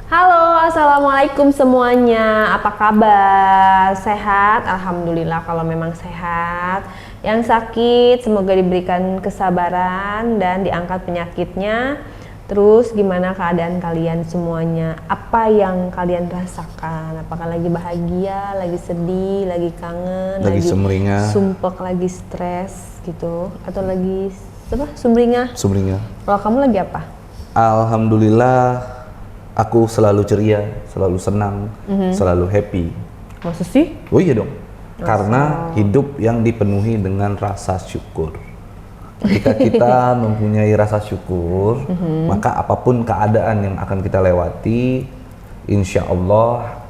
Halo, assalamualaikum semuanya. Apa kabar? Sehat? Alhamdulillah kalau memang sehat. Yang sakit semoga diberikan kesabaran dan diangkat penyakitnya. Terus gimana keadaan kalian semuanya? Apa yang kalian rasakan? Apakah lagi bahagia, lagi sedih, lagi kangen, Lagi sumringah. sumpek, lagi stres gitu? Atau lagi apa? Sumringah? Sumringah. Kalau kamu lagi apa? Alhamdulillah, aku selalu ceria, selalu senang, selalu happy. Masa sih? Oh iya dong, karena hidup yang dipenuhi dengan rasa syukur. Ketika kita mempunyai rasa syukur, maka apapun keadaan yang akan kita lewati, insya Allah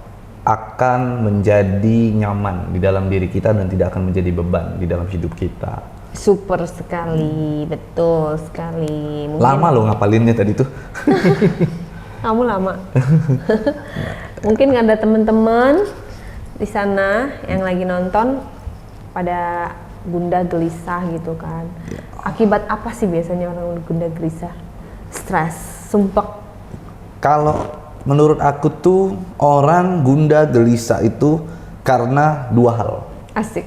akan menjadi nyaman di dalam diri kita dan tidak akan menjadi beban di dalam hidup kita. Super sekali, betul sekali. Lama loh ngapalinnya tadi tuh. Kamu lama. Mungkin ada teman-teman di sana yang lagi nonton pada gundah gelisah gitu kan. Akibat apa sih biasanya orang gundah gelisah? Stres, sumpek. Kalau menurut aku tuh orang gundah gelisah itu karena dua hal. Asik.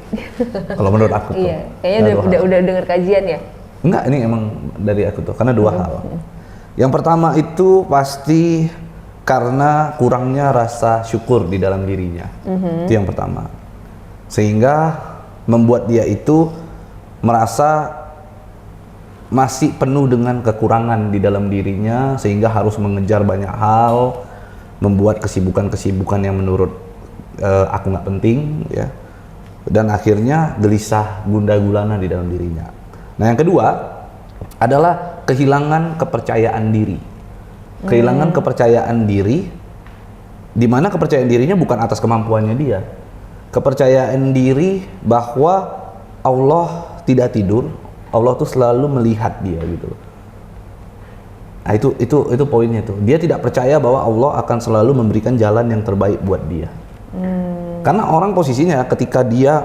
Kalau menurut aku tuh. Iya, kayaknya udah denger kajian ya. Enggak, ini emang dari aku tuh karena dua hal. Yang pertama itu pasti karena kurangnya rasa syukur di dalam dirinya. Itu yang pertama. Sehingga membuat dia itu merasa masih penuh dengan kekurangan di dalam dirinya sehingga harus mengejar banyak hal, membuat kesibukan-kesibukan yang menurut aku nggak penting ya. Dan akhirnya gelisah, gundah gulana di dalam dirinya. Nah, yang kedua adalah kehilangan kepercayaan diri. Kehilangan kepercayaan diri, di mana kepercayaan dirinya bukan atas kemampuannya dia. Kepercayaan diri bahwa Allah tidak tidur, Allah tuh selalu melihat dia gitu loh. Nah, itu poinnya tuh. Dia tidak percaya bahwa Allah akan selalu memberikan jalan yang terbaik buat dia. Karena orang posisinya ketika dia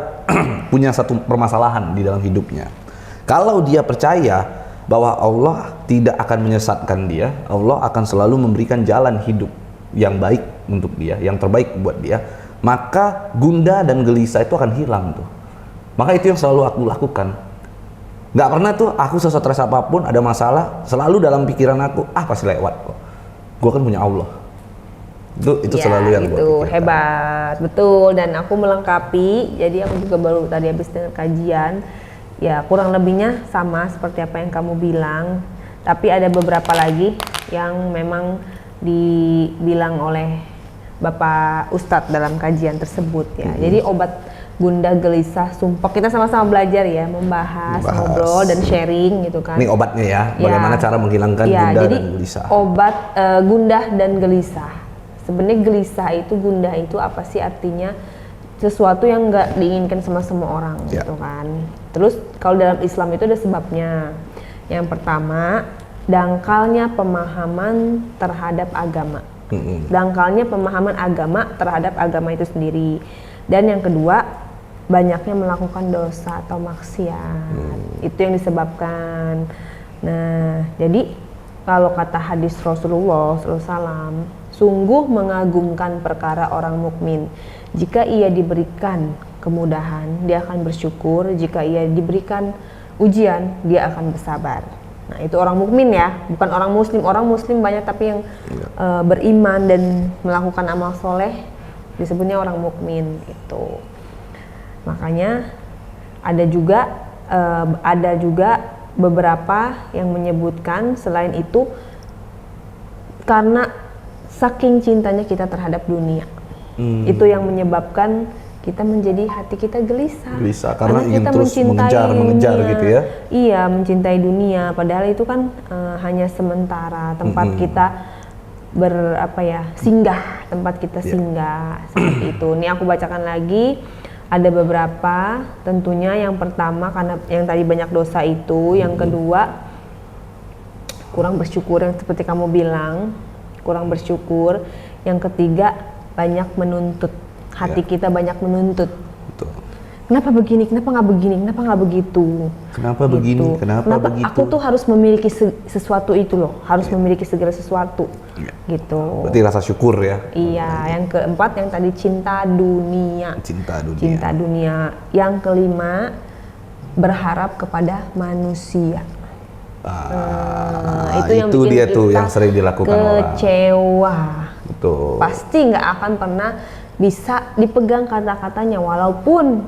punya satu permasalahan di dalam hidupnya, kalau dia percaya bahwa Allah tidak akan menyesatkan dia, Allah akan selalu memberikan jalan hidup yang baik untuk dia, yang terbaik buat dia, maka gundah dan gelisah itu akan hilang tuh. Maka itu yang selalu aku lakukan. Nggak pernah tuh aku sestres apapun ada masalah, selalu dalam pikiran aku, pasti lewat kok. Gue kan punya Allah. Itu Ya, selalu yang itu hebat, betul. Dan aku melengkapi, jadi aku juga baru tadi habis dengar kajian. Ya, kurang lebihnya sama seperti apa yang kamu bilang. Tapi ada beberapa lagi yang memang dibilang oleh Bapak Ustadz dalam kajian tersebut ya. Jadi obat gundah gelisah sumpek, kita sama-sama belajar ya, membahas, ngobrol dan sharing gitu kan. Ini obatnya ya, bagaimana cara menghilangkan gundah dan gelisah. Obat gundah dan gelisah. Sebenarnya gelisah itu, gundah itu apa sih artinya? Sesuatu yang nggak diinginkan sama semua orang gitu kan. Terus kalau dalam Islam itu ada sebabnya. Yang pertama, dangkalnya pemahaman terhadap agama. Dangkalnya pemahaman agama terhadap agama itu sendiri. Dan yang kedua, banyaknya melakukan dosa atau maksiat. Itu yang disebabkan. Nah, jadi kalau kata hadis Rasulullah SAW, sungguh mengagumkan perkara orang mukmin. Jika ia diberikan kemudahan, dia akan bersyukur. Jika ia diberikan ujian, dia akan bersabar. Nah, itu orang mukmin ya, bukan orang muslim. Orang muslim banyak tapi yang beriman dan melakukan amal soleh disebutnya orang mukmin itu. Makanya ada juga beberapa yang menyebutkan selain itu karena saking cintanya kita terhadap dunia, itu yang menyebabkan kita menjadi hati kita gelisah. Karena ingin kita terus mengejar gitu ya. Iya, mencintai dunia. Padahal itu kan hanya sementara tempat kita singgah, singgah seperti itu. Ini aku bacakan lagi. Ada beberapa, tentunya yang pertama karena yang tadi banyak dosa itu, yang kedua kurang bersyukur yang seperti kamu bilang, kurang bersyukur. Yang ketiga banyak menuntut, hati kita banyak menuntut. Betul. kenapa begini, kenapa nggak begini, kenapa nggak begitu. Kenapa begini, kenapa begitu. Aku tuh harus memiliki sesuatu itu loh, harus memiliki segala sesuatu, gitu. Berarti rasa syukur ya. Iya, yang keempat yang tadi cinta dunia. Cinta dunia. Cinta dunia. Yang kelima berharap kepada manusia. Itu dia tuh yang sering dilakukan orang. Kecewa. Betul. Pasti nggak akan pernah bisa dipegang kata-katanya, walaupun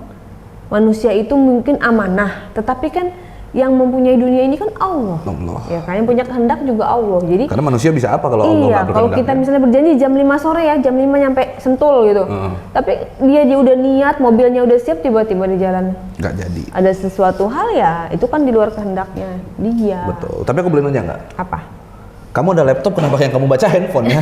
manusia itu mungkin amanah, tetapi kan yang mempunyai dunia ini kan Allah. Ya kan, yang punya kehendak juga Allah. Jadi karena manusia bisa apa kalau Allah nggak berkehendak? Kalau kita misalnya berjanji jam 5 sore ya, jam 5 nyampe Sentul gitu. Tapi dia udah niat, mobilnya udah siap, tiba-tiba di jalan nggak jadi. Ada sesuatu hal ya, itu kan di luar kehendaknya dia. Betul. Tapi aku boleh nanya nggak? Apa? Kamu ada laptop, kenapa yang kamu baca handphone ya?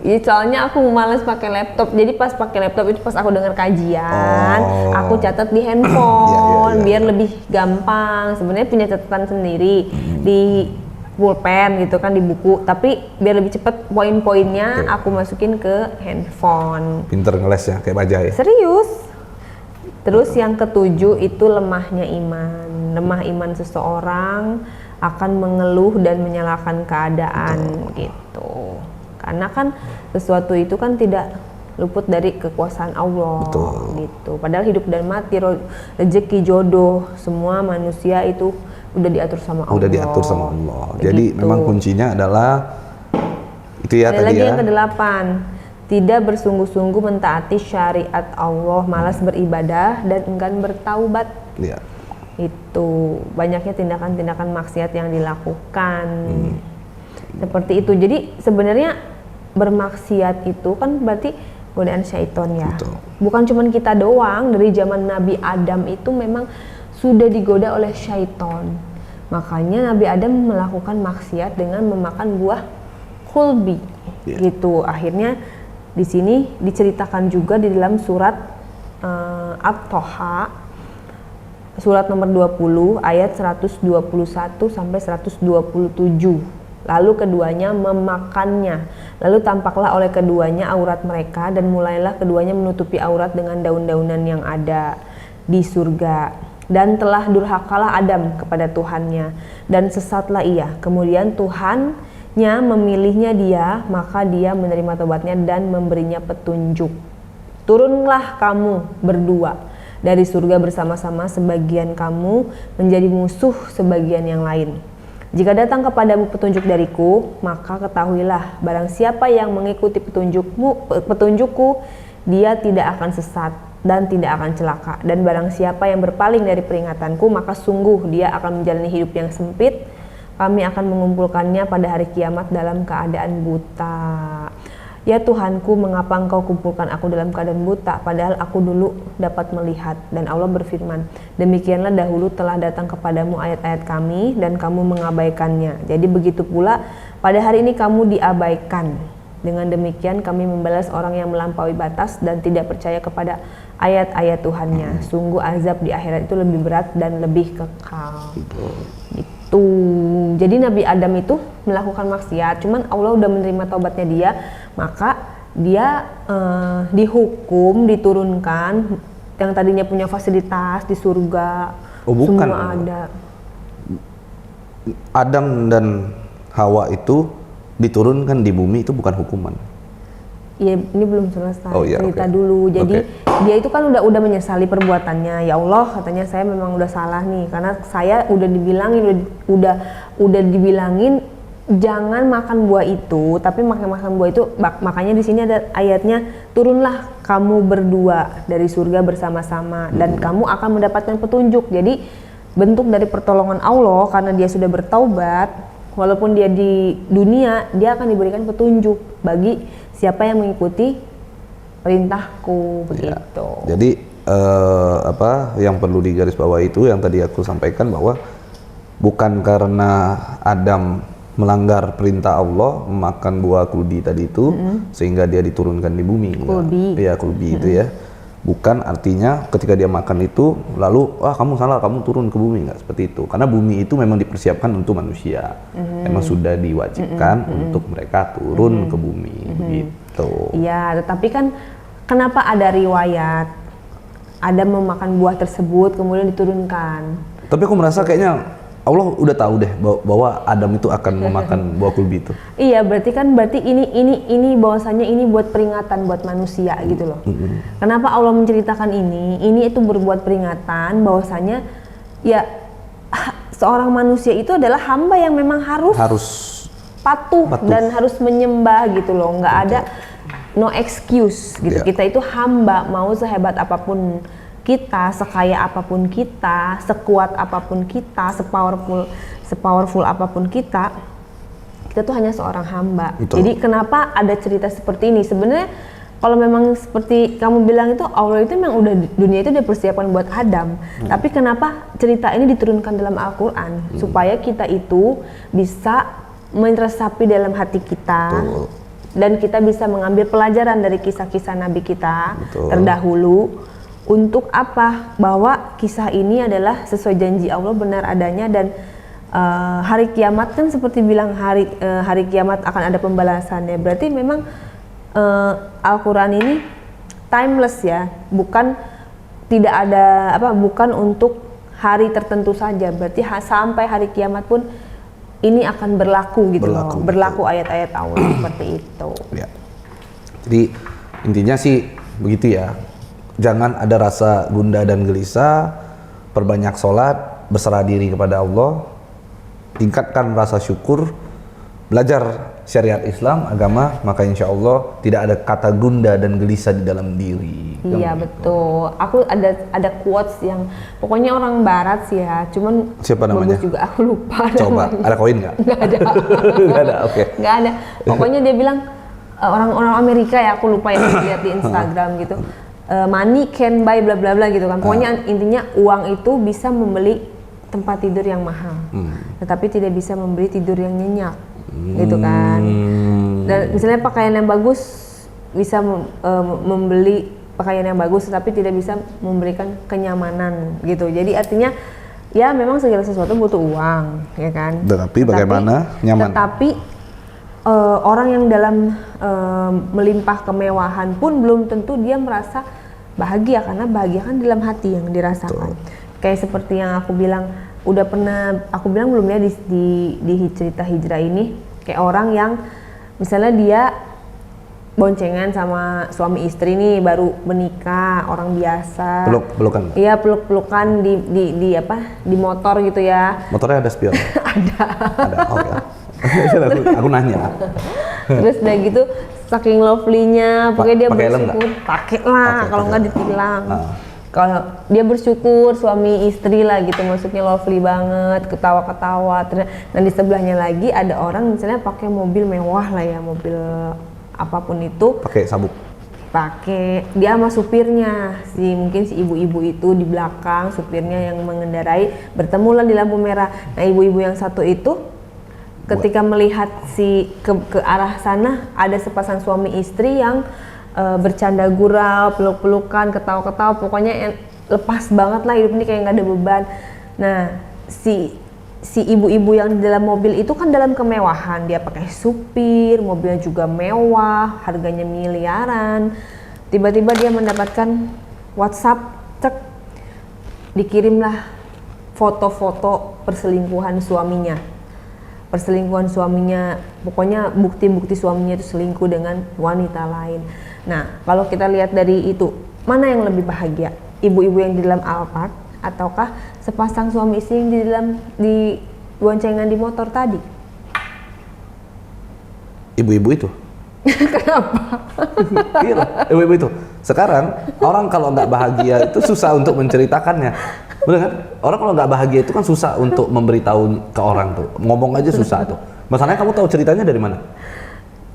Iya, soalnya aku malas pakai laptop. Jadi pas pakai laptop itu pas aku dengar kajian, aku catat di handphone biar lebih gampang. Sebenarnya punya catatan sendiri di pulpen gitu kan, di buku. Tapi biar lebih cepet poin-poinnya aku masukin ke handphone. Pinter ngeles ya, kayak baja ya? Serius. Terus yang ketujuh itu lemahnya iman. Lemah iman seseorang akan mengeluh dan menyalahkan keadaan gitu. Karena kan sesuatu itu kan tidak luput dari kekuasaan Allah. Gitu. Padahal hidup dan mati, rezeki, jodoh, semua manusia itu udah diatur sama Allah. Udah diatur sama Allah. Jadi memang kuncinya adalah itu ya. Ada lagi ya. Yang kedelapan, tidak bersungguh-sungguh mentaati syariat Allah, malas beribadah dan enggan bertaubat. Iya. Itu banyaknya tindakan-tindakan maksiat yang dilakukan. Seperti itu. Jadi sebenarnya bermaksiat itu kan berarti godaan syaitan ya. Betul. Bukan cuma kita doang, dari zaman Nabi Adam itu memang sudah digoda oleh syaitan. Makanya Nabi Adam melakukan maksiat dengan memakan buah khulbi. Gitu. Akhirnya di sini diceritakan juga di dalam surat At-Toha, surat nomor 20 ayat 121 sampai 127. Lalu keduanya memakannya. Lalu tampaklah oleh keduanya aurat mereka dan mulailah keduanya menutupi aurat dengan daun-daunan yang ada di surga. Dan telah durhakalah Adam kepada Tuhannya dan sesatlah ia. Kemudian Tuhannya memilihnya dia, maka dia menerima tobatnya dan memberinya petunjuk. Turunlah kamu berdua dari surga bersama-sama, sebagian kamu menjadi musuh sebagian yang lain. Jika datang kepadamu petunjuk dariku, maka ketahuilah barang siapa yang mengikuti petunjukku, dia tidak akan sesat dan tidak akan celaka. Dan barang siapa yang berpaling dari peringatanku, maka sungguh dia akan menjalani hidup yang sempit. Kami akan mengumpulkannya pada hari kiamat dalam keadaan buta. Ya Tuhanku, mengapa engkau kumpulkan aku dalam keadaan buta, padahal aku dulu dapat melihat. Dan Allah berfirman, demikianlah dahulu telah datang kepadamu ayat-ayat kami, dan kamu mengabaikannya. Jadi begitu pula pada hari ini kamu diabaikan. Dengan demikian kami membalas orang yang melampaui batas dan tidak percaya kepada ayat-ayat Tuhannya. Sungguh azab di akhirat itu lebih berat dan lebih kekal. Gitu. Jadi Nabi Adam itu melakukan maksiat, cuman Allah udah menerima taubatnya dia, maka dia dihukum, diturunkan yang tadinya punya fasilitas di surga. Bukan. Semua ada. Adam dan Hawa itu diturunkan di bumi, itu bukan hukuman. Iya, ini belum selesai cerita okay. dulu. Jadi dia itu kan udah menyesali perbuatannya. Ya Allah, katanya saya memang udah salah nih, karena saya udah dibilangin udah dibilangin jangan makan buah itu, tapi makan buah itu. Makanya di sini ada ayatnya, turunlah kamu berdua dari surga bersama-sama dan kamu akan mendapatkan petunjuk. Jadi bentuk dari pertolongan Allah karena dia sudah bertaubat, walaupun dia di dunia, dia akan diberikan petunjuk bagi siapa yang mengikuti perintahku, begitu. Ya. Jadi yang perlu digarisbawahi itu yang tadi aku sampaikan, bahwa bukan karena Adam melanggar perintah Allah memakan buah kulbi tadi itu sehingga dia diturunkan di bumi. Kulbi itu ya. Bukan artinya ketika dia makan itu lalu kamu salah, kamu turun ke bumi, nggak seperti itu. Karena bumi itu memang dipersiapkan untuk manusia. Memang sudah diwajibkan untuk mereka turun ke bumi, begitu. Iya, tetapi kan kenapa ada riwayat Adam memakan buah tersebut kemudian diturunkan. Tapi aku merasa kayaknya Allah udah tahu deh bahwa Adam itu akan memakan buah kulbi itu. Iya, berarti ini bahwasanya ini buat peringatan buat manusia gitu loh. Kenapa Allah menceritakan ini? Ini itu berbuat peringatan bahwasanya ya seorang manusia itu adalah hamba yang memang harus patuh dan harus menyembah gitu loh. Nggak ada no excuse gitu. Kita itu hamba, mau sehebat apapun kita, sekaya apapun kita, sekuat apapun kita, sepowerful apapun kita tuh hanya seorang hamba. Betul. Jadi kenapa ada cerita seperti ini? Sebenarnya kalau memang seperti kamu bilang itu Allah itu memang udah dunia itu dipersiapkan buat Adam. Tapi kenapa cerita ini diturunkan dalam Al-Qur'an? Supaya kita itu bisa meresapi dalam hati kita. Betul. Dan kita bisa mengambil pelajaran dari kisah-kisah Nabi kita terdahulu. Untuk apa? Bahwa kisah ini adalah sesuai janji Allah benar adanya dan hari kiamat kan seperti bilang hari kiamat akan ada pembalasannya. Berarti memang Al-Quran ini timeless ya, bukan tidak ada bukan untuk hari tertentu saja. Berarti sampai hari kiamat pun ini akan berlaku gitu loh. Berlaku ayat-ayat Allah seperti itu. Ya. Jadi intinya sih begitu ya. Jangan ada rasa gundah dan gelisah, perbanyak sholat, berserah diri kepada Allah, tingkatkan rasa syukur, belajar syariat Islam, agama, maka insya Allah tidak ada kata gundah dan gelisah di dalam diri. Iya betul. Aku ada quotes yang pokoknya orang Barat sih ya, cuman siapa namanya? Juga aku lupa. Coba, ada koin nggak? Nggak ada. Nggak ada, oke. Nggak ada. Pokoknya dia bilang orang-orang Amerika ya, aku lupa yang lihat di Instagram gitu. Money can buy bla bla bla gitu kan. Pokoknya intinya uang itu bisa membeli tempat tidur yang mahal, tetapi tidak bisa membeli tidur yang nyenyak, gitu kan. Dan misalnya pakaian yang bagus bisa membeli pakaian yang bagus, tetapi tidak bisa memberikan kenyamanan, gitu. Jadi artinya ya memang segala sesuatu butuh uang, ya kan. Tetapi bagaimana nyaman? Tetapi orang yang dalam melimpah kemewahan pun belum tentu dia merasa bahagia, karena bahagia kan dalam hati yang dirasakan. Kayak seperti yang aku bilang, udah pernah aku bilang belum ya di cerita hijrah ini, kayak orang yang misalnya dia boncengan sama suami istri nih baru menikah, orang biasa. Pelukan. Iya, peluk-pelukan di motor gitu ya. Motornya ada spion? Ada. Oke. Aku nanya. Terus udah gitu saking lovely-nya, pokoknya dia bersyukur, pakai lah, kalau nggak ditilang. Kalau dia bersyukur suami istri lah gitu, maksudnya lovely banget, ketawa-ketawa. Dan di sebelahnya lagi ada orang misalnya pakai mobil mewah lah ya, mobil apapun itu. Pakai sabuk. Pakai dia sama supirnya, mungkin si ibu-ibu itu di belakang, supirnya yang mengendarai, bertemulah di lampu merah. Nah ibu-ibu yang satu itu ketika melihat ke arah sana ada sepasang suami istri yang bercanda gurau, peluk-pelukan, ketawa-ketawa, pokoknya lepas banget lah hidup ini, kayak nggak ada beban. Nah si ibu-ibu yang di dalam mobil itu kan dalam kemewahan, dia pakai supir, mobilnya juga mewah, harganya miliaran. Tiba-tiba dia mendapatkan WhatsApp, dikirimlah foto-foto perselingkuhan suaminya. Pokoknya bukti-bukti suaminya itu selingkuh dengan wanita lain. Nah, kalau kita lihat dari itu, mana yang lebih bahagia? Ibu-ibu yang di dalam Alphard ataukah sepasang suami istri yang di boncengan di motor tadi? Ibu-ibu itu. Kenapa? Iya, ibu-ibu itu. Sekarang orang kalau nggak bahagia itu susah untuk menceritakannya. Bener kan? Orang kalau nggak bahagia itu kan susah untuk memberitahu ke orang tuh. Ngomong aja susah tuh. Masalahnya kamu tahu ceritanya dari mana?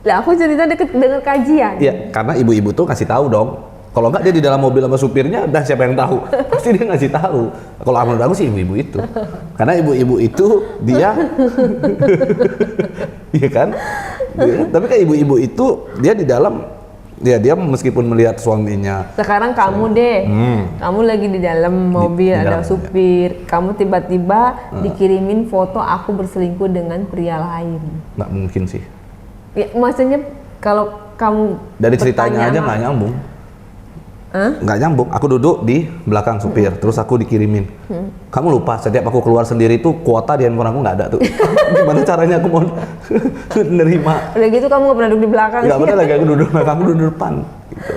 Lah aku cerita dengan kajian. Iya, karena ibu-ibu tuh kasih tahu dong. Kalau nggak dia di dalam mobil sama supirnya, dah siapa yang tahu? Pasti dia ngasih tahu. Kalau menurut aku sih ibu-ibu itu. Karena ibu-ibu itu dia, iya kan? Tapi kayak ibu-ibu itu dia di dalam. Dia meskipun melihat suaminya. Sekarang kamu deh, kamu lagi di dalam mobil, ada supir, kamu tiba-tiba dikirimin foto aku berselingkuh dengan pria lain. Nggak mungkin sih. Ya, maksudnya kalau kamu dari ceritanya aja nggak nyambung. nggak nyambung. Aku duduk di belakang supir, terus aku dikirimin. Kamu lupa setiap aku keluar sendiri tuh kuota di handphone aku nggak ada tuh. Gimana caranya aku mau nerima? Udah gitu kamu nggak pernah duduk di belakang. Nggak pernah lagi aku duduk belakang, aku duduk depan. Gitu.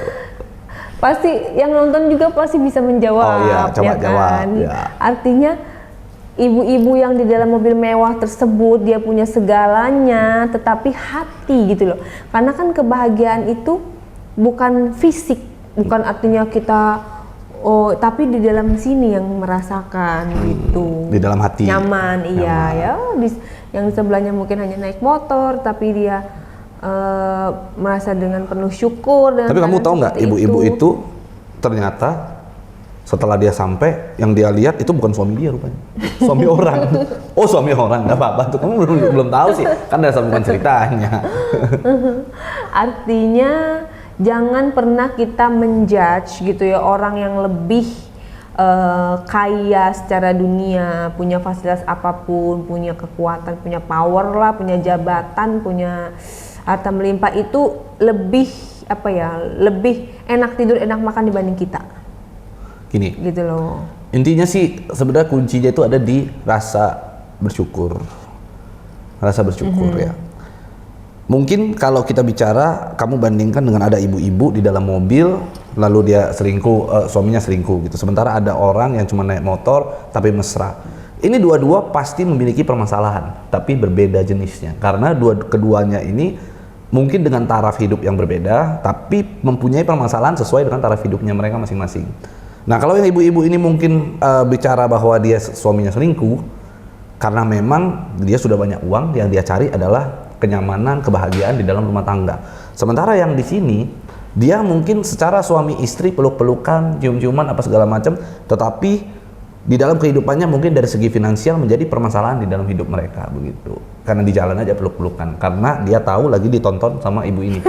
Pasti yang nonton juga pasti bisa menjawab. Oh iya, coba ya jawab. kan? Ya. Artinya ibu-ibu yang di dalam mobil mewah tersebut dia punya segalanya, tetapi hati gitu loh. Karena kan kebahagiaan itu bukan fisik, bukan artinya kita tapi di dalam sini yang merasakan gitu. Di dalam hati. Nyaman, iya ya. Yang di sebelahnya mungkin hanya naik motor, tapi dia merasa dengan penuh syukur. Tapi kamu tahu nggak, ibu-ibu itu ternyata setelah dia sampai, yang dia lihat itu bukan suami dia rupanya, suami orang. Oh suami orang, nggak apa-apa tuh, kamu belum tahu sih, kan ada sambungan ceritanya. Artinya jangan pernah kita menjudge gitu ya orang yang lebih kaya secara dunia, punya fasilitas apapun, punya kekuatan, punya power lah, punya jabatan, punya harta melimpah itu lebih lebih enak tidur, enak makan dibanding kita. Gini, Gitu loh. intinya sih sebenarnya kuncinya itu ada di rasa bersyukur, ya. Mungkin kalau kita bicara, kamu bandingkan dengan ada ibu-ibu di dalam mobil, lalu dia selingkuh, suaminya selingkuh gitu. Sementara ada orang yang cuma naik motor tapi mesra. Ini dua-dua pasti memiliki permasalahan, tapi berbeda jenisnya. Karena keduanya ini mungkin dengan taraf hidup yang berbeda, tapi mempunyai permasalahan sesuai dengan taraf hidupnya mereka masing-masing. Nah, kalau yang ibu-ibu ini mungkin bicara bahwa dia suaminya selingkuh, karena memang dia sudah banyak uang, yang dia cari adalah kenyamanan, kebahagiaan di dalam rumah tangga. Sementara yang di sini, dia mungkin secara suami istri peluk-pelukan, cium-ciuman, apa segala macam, tetapi di dalam kehidupannya mungkin dari segi finansial menjadi permasalahan di dalam hidup mereka begitu. Karena di jalan aja peluk-pelukan, karena dia tahu lagi ditonton sama ibu ini.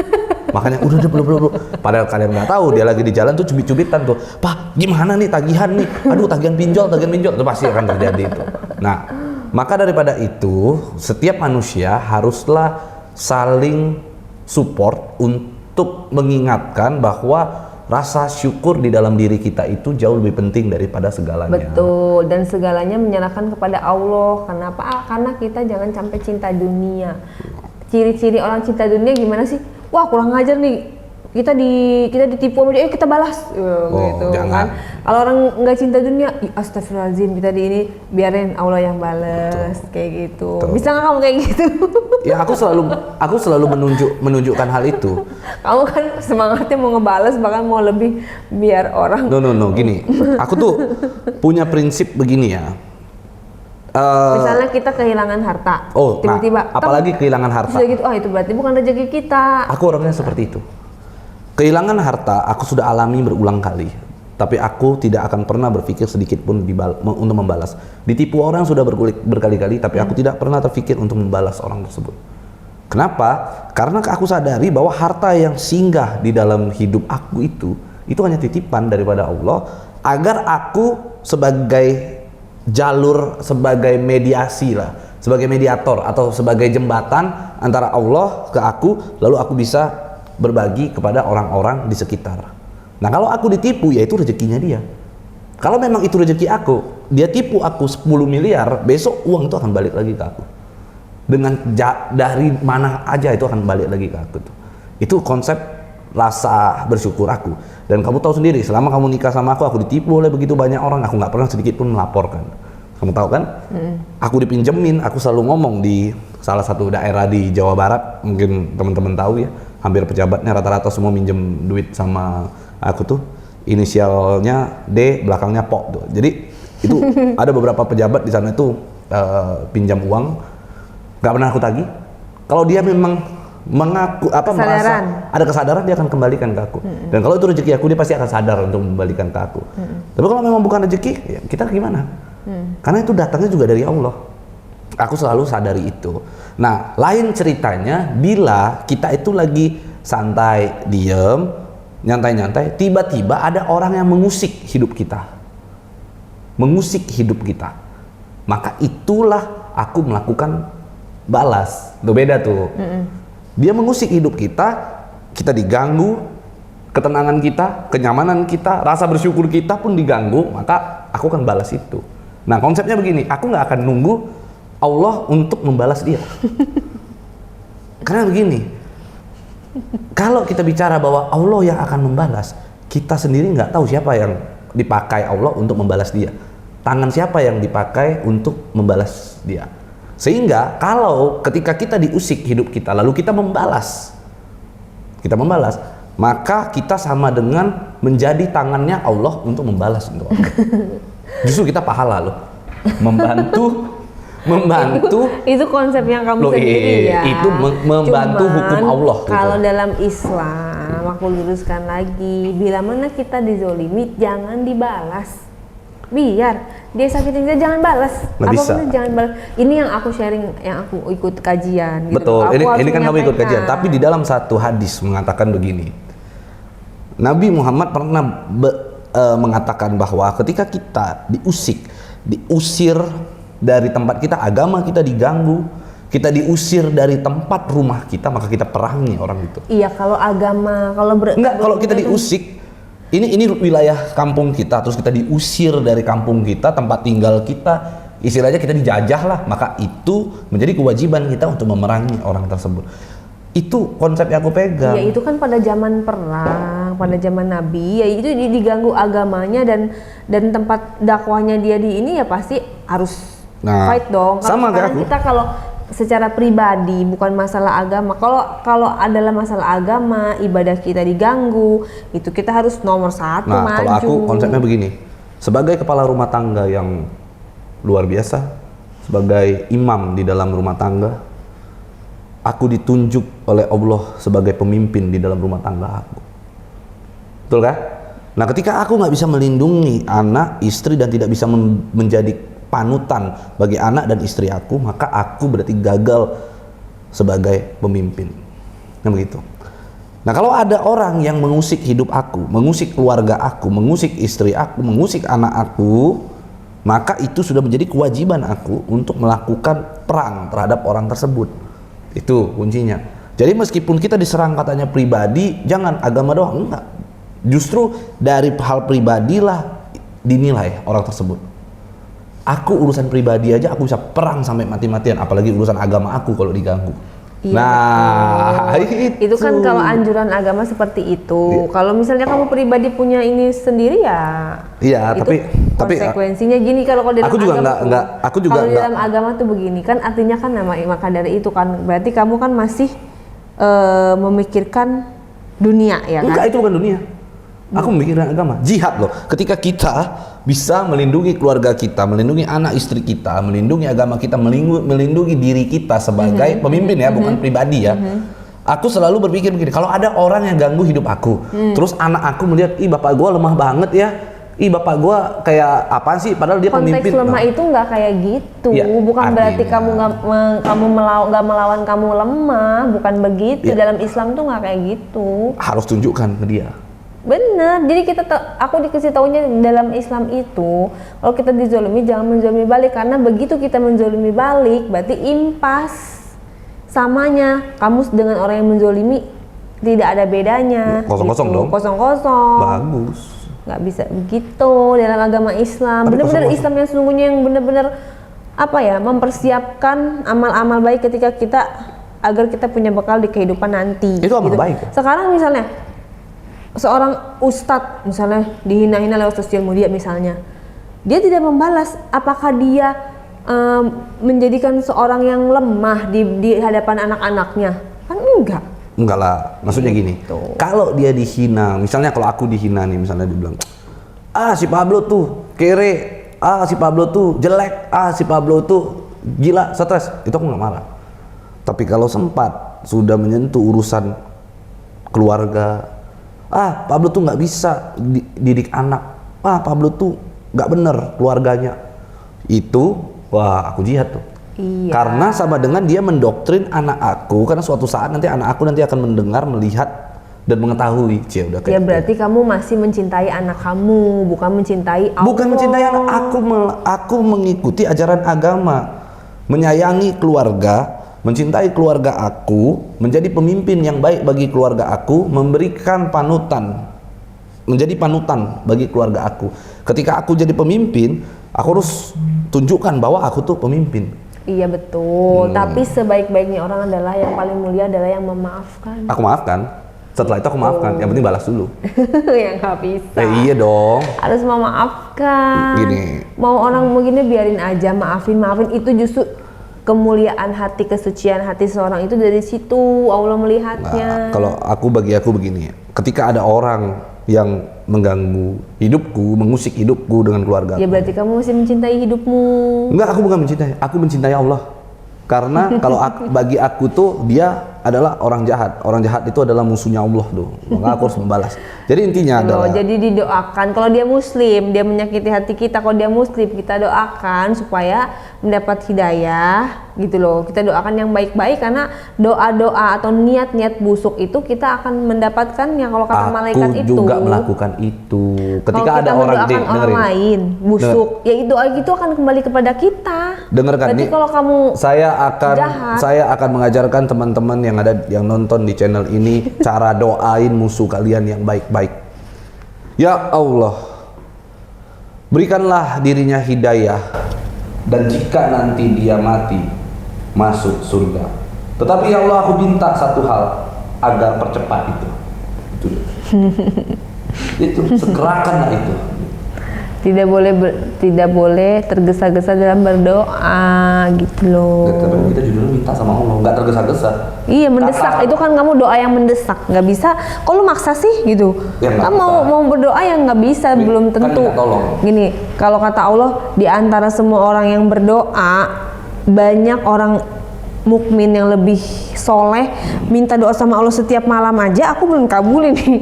Makanya udah peluk-peluk. Padahal kalian nggak tahu dia lagi di jalan tuh cubit-cubitan tuh. Pak, gimana nih tagihan nih? Aduh, tagihan pinjol. Itu pasti akan terjadi itu. Nah, maka daripada itu, setiap manusia haruslah saling support untuk mengingatkan bahwa rasa syukur di dalam diri kita itu jauh lebih penting daripada segalanya. Betul, dan segalanya menyerahkan kepada Allah. Kenapa? Karena kita jangan sampai cinta dunia. Ciri-ciri orang cinta dunia gimana sih? Wah, kurang ngajar nih. Kita ditipu aja, kita balas gitu jangan. kan. Kalau orang nggak cinta dunia, astagfirullahaladzim, kita biarin Allah yang balas. Kayak gitu. Betul. Bisa nggak kamu kayak gitu? Ya, aku selalu menunjukkan hal itu. Kamu kan semangatnya mau ngebales, bahkan mau lebih biar orang. No, gini. Aku tuh punya prinsip begini ya. Misalnya kita kehilangan harta, tiba-tiba. Apalagi kehilangan harta. Gitu, itu berarti bukan rezeki kita. Aku orangnya seperti itu. Kehilangan harta aku sudah alami berulang kali, tapi aku tidak akan pernah berpikir sedikit pun untuk membalas. Ditipu orang sudah berkali-kali, tapi aku tidak pernah terpikir untuk membalas orang tersebut. Kenapa? Karena aku sadari bahwa harta yang singgah di dalam hidup aku itu hanya titipan daripada Allah, agar aku sebagai jalur, sebagai mediasi lah, sebagai mediator atau sebagai jembatan antara Allah ke aku, lalu aku bisa berbagi kepada orang-orang di sekitar. Nah, kalau aku ditipu, ya itu rezekinya dia. Kalau memang itu rezeki aku, dia tipu aku 10 miliar, besok uang itu akan balik lagi ke aku. Dari mana aja itu akan balik lagi ke aku tuh. Itu konsep rasa bersyukur aku. Dan kamu tahu sendiri, selama kamu nikah sama aku ditipu oleh begitu banyak orang, aku nggak pernah sedikit pun melaporkan. Kamu tahu kan? Aku dipinjemin, aku selalu ngomong di salah satu daerah di Jawa Barat, mungkin teman-teman tahu ya, hampir pejabatnya rata-rata semua minjem duit sama aku tuh, inisialnya D, belakangnya PO tuh. Jadi itu ada beberapa pejabat di sana itu pinjam uang, nggak pernah aku tagih. Kalau dia memang mengaku merasa ada kesadaran, dia akan kembalikan ke aku. Dan kalau itu rezeki aku, dia pasti akan sadar untuk membalikan ke aku. Tapi kalau memang bukan rezeki, ya kita gimana? Karena itu datangnya juga dari Allah. Aku selalu sadari itu. Nah, lain ceritanya bila kita itu lagi santai, diem, nyantai-nyantai, tiba-tiba ada orang yang mengusik hidup kita. Maka itulah aku melakukan balas. Itu beda tuh. Dia mengusik hidup kita, kita diganggu, ketenangan kita, kenyamanan kita, rasa bersyukur kita pun diganggu, maka aku akan balas itu. Nah, konsepnya begini, aku nggak akan nunggu Allah untuk membalas dia. Karena begini, kalau kita bicara bahwa Allah yang akan membalas, kita sendiri nggak tahu siapa yang dipakai Allah untuk membalas dia. Tangan siapa yang dipakai untuk membalas dia. Sehingga kalau ketika kita diusik hidup kita, lalu kita membalas, maka kita sama dengan menjadi tangannya Allah untuk membalas untuk Allah. Justru kita pahala loh, membantu itu konsep yang kamu sendiri ya. Itu membantu hukum Allah. Kalau dalam Islam, aku luruskan lagi, bila mana kita dizolimi jangan dibalas. Biar dia sakitin kita jangan balas. Apapun jangan balas. Ini yang aku sharing, yang aku ikut kajian. Betul. Gitu. Ini kan kamu ikut kajian. Tapi di dalam satu hadis mengatakan begini. Nabi Muhammad pernah mengatakan bahwa ketika kita diusir dari tempat kita, agama kita diganggu, kita diusir dari tempat rumah kita, maka kita perangi orang itu. Iya, kalau agama, kalau kita diusik. Ini wilayah kampung kita, terus kita diusir dari kampung kita, tempat tinggal kita, istilahnya kita dijajah lah, maka itu menjadi kewajiban kita untuk memerangi orang tersebut. Itu konsep yang aku pegang. Ya itu kan pada zaman perang, pada zaman Nabi, ya itu diganggu agamanya dan tempat dakwahnya dia di ini ya pasti harus fight dong. Sama kayak aku. Kita kalau secara pribadi bukan masalah agama, kalau adalah masalah agama, ibadah kita diganggu, itu kita harus nomor satu maju. Kalau aku konsepnya begini, sebagai kepala rumah tangga yang luar biasa, sebagai imam di dalam rumah tangga, aku ditunjuk oleh Allah sebagai pemimpin di dalam rumah tangga aku. Betul kan? Nah, ketika aku nggak bisa melindungi anak, istri, dan tidak bisa menjadi panutan bagi anak dan istri aku, maka aku berarti gagal sebagai pemimpin. Nah, begitu. Nah, kalau ada orang yang mengusik hidup aku, mengusik keluarga aku, mengusik istri aku, mengusik anak aku, maka itu sudah menjadi kewajiban aku untuk melakukan perang terhadap orang tersebut. Itu kuncinya. Jadi meskipun kita diserang katanya pribadi, jangan agama doang, enggak. Justru dari hal pribadilah dinilai orang tersebut. Aku urusan pribadi aja aku bisa perang sampai mati-matian, apalagi urusan agama aku kalau diganggu. Iya, nah, itu kan kalau anjuran agama seperti itu. Iya. Kalau misalnya kamu pribadi punya ini sendiri ya. Iya, tapi konsekuensinya gini kalau di dalam aku juga kalau di dalam agama tuh begini kan, artinya kan maka dari itu kan berarti kamu kan masih memikirkan dunia ya kan? Enggak, itu bukan dunia. Aku memikirkan agama, jihad loh. Ketika kita bisa melindungi keluarga kita, melindungi anak istri kita, melindungi agama kita, melindungi diri kita sebagai pemimpin ya, bukan pribadi ya. Aku selalu berpikir begini, kalau ada orang yang ganggu hidup aku, terus anak aku melihat, ih bapak gua lemah banget ya, ih bapak gua kayak apa sih, padahal dia pemimpin. Konteks lemah itu nggak kayak gitu, ya, bukan artinya, berarti kamu nggak melawan kamu lemah, bukan begitu. Ya. Dalam Islam tuh nggak kayak gitu. Harus tunjukkan ke dia. Bener, jadi aku dikasih taunya dalam Islam itu kalau kita dizolimi jangan menzolimi balik, karena begitu kita menzolimi balik berarti impas samanya kamu dengan orang yang menzolimi tidak ada bedanya. Kosong-kosong gitu. Dong. Kosong-kosong. Bagus. Nggak bisa begitu dalam agama Islam. Bener-bener Islam yang sesungguhnya yang bener-bener mempersiapkan amal-amal baik ketika kita agar kita punya bekal di kehidupan nanti. Itu amal baik. Sekarang misalnya seorang ustadz misalnya dihina-hina lewat sosial media misalnya, dia tidak membalas, apakah dia menjadikan seorang yang lemah di hadapan anak-anaknya? Kan enggak lah, maksudnya gini, kalau dia dihina, misalnya kalau aku dihina nih, misalnya dibilang si Pablo tuh kere, si Pablo tuh jelek, si Pablo tuh gila, stres, itu aku nggak marah. Tapi kalau sempat sudah menyentuh urusan keluarga, Pablo tuh nggak bisa didik anak, Pablo tuh nggak bener keluarganya, itu wah aku jihad tuh. Iya. Karena sama dengan dia mendoktrin anak aku, karena suatu saat nanti anak aku nanti akan mendengar, melihat dan mengetahui. Udah kayak berarti kamu masih mencintai anak kamu, bukan mencintai Allah. Bukan mencintai anak aku mengikuti ajaran agama, menyayangi keluarga, mencintai keluarga aku, menjadi pemimpin yang baik bagi keluarga aku, memberikan panutan, menjadi panutan bagi keluarga aku. Ketika aku jadi pemimpin, aku harus tunjukkan bahwa aku tuh pemimpin. Iya betul, tapi sebaik-baiknya orang adalah yang paling mulia adalah yang memaafkan. Aku maafkan, setelah itu aku maafkan, yang penting balas dulu. Ya nggak bisa. Iya dong. Harus memaafkan. Gini. Mau orang begini biarin aja, maafin itu justru kemuliaan hati, kesucian hati seorang itu dari situ Allah melihatnya. Nah, bagi aku begini, ketika ada orang yang mengganggu hidupku, mengusik hidupku dengan keluarga. Ya berarti kamu masih mencintai hidupmu. Enggak, aku bukan mencintai, aku mencintai Allah. Karena kalau bagi aku tuh dia adalah orang jahat. Orang jahat itu adalah musuhnya Allah tuh. Maka aku harus membalas. Jadi intinya adalah jadi didoakan kalau dia muslim, dia menyakiti hati kita, kalau dia muslim kita doakan supaya mendapat hidayah gitu loh. Kita doakan yang baik-baik karena doa-doa atau niat-niat busuk itu kita akan mendapatkannya kalau kata malaikat itu. Aku juga melakukan itu. Ketika kalau ada orang dengerin, busuk, ya itu akan kembali kepada kita. Dengarkan berarti nih. Kalau kamu saya akan mengajarkan teman-teman yang nonton di channel ini cara doain musuh kalian yang baik-baik. Ya Allah, berikanlah dirinya hidayah, dan jika nanti dia mati masuk surga. Tetapi ya Allah, aku minta satu hal agar percepat itu. Itu segerakanlah itu. Tidak boleh tergesa-gesa dalam berdoa gitu loh. Tapi kita judulnya minta sama Allah, nggak tergesa-gesa. Iya, mendesak. Itu kan kamu doa yang mendesak, nggak bisa. Kok lu maksa sih gitu? Ya, kamu mau berdoa yang nggak bisa, belum tentu. Gini, kalau kata Allah, di antara semua orang yang berdoa, banyak orang mukmin yang lebih soleh minta doa sama Allah setiap malam aja aku belum kabulin nih.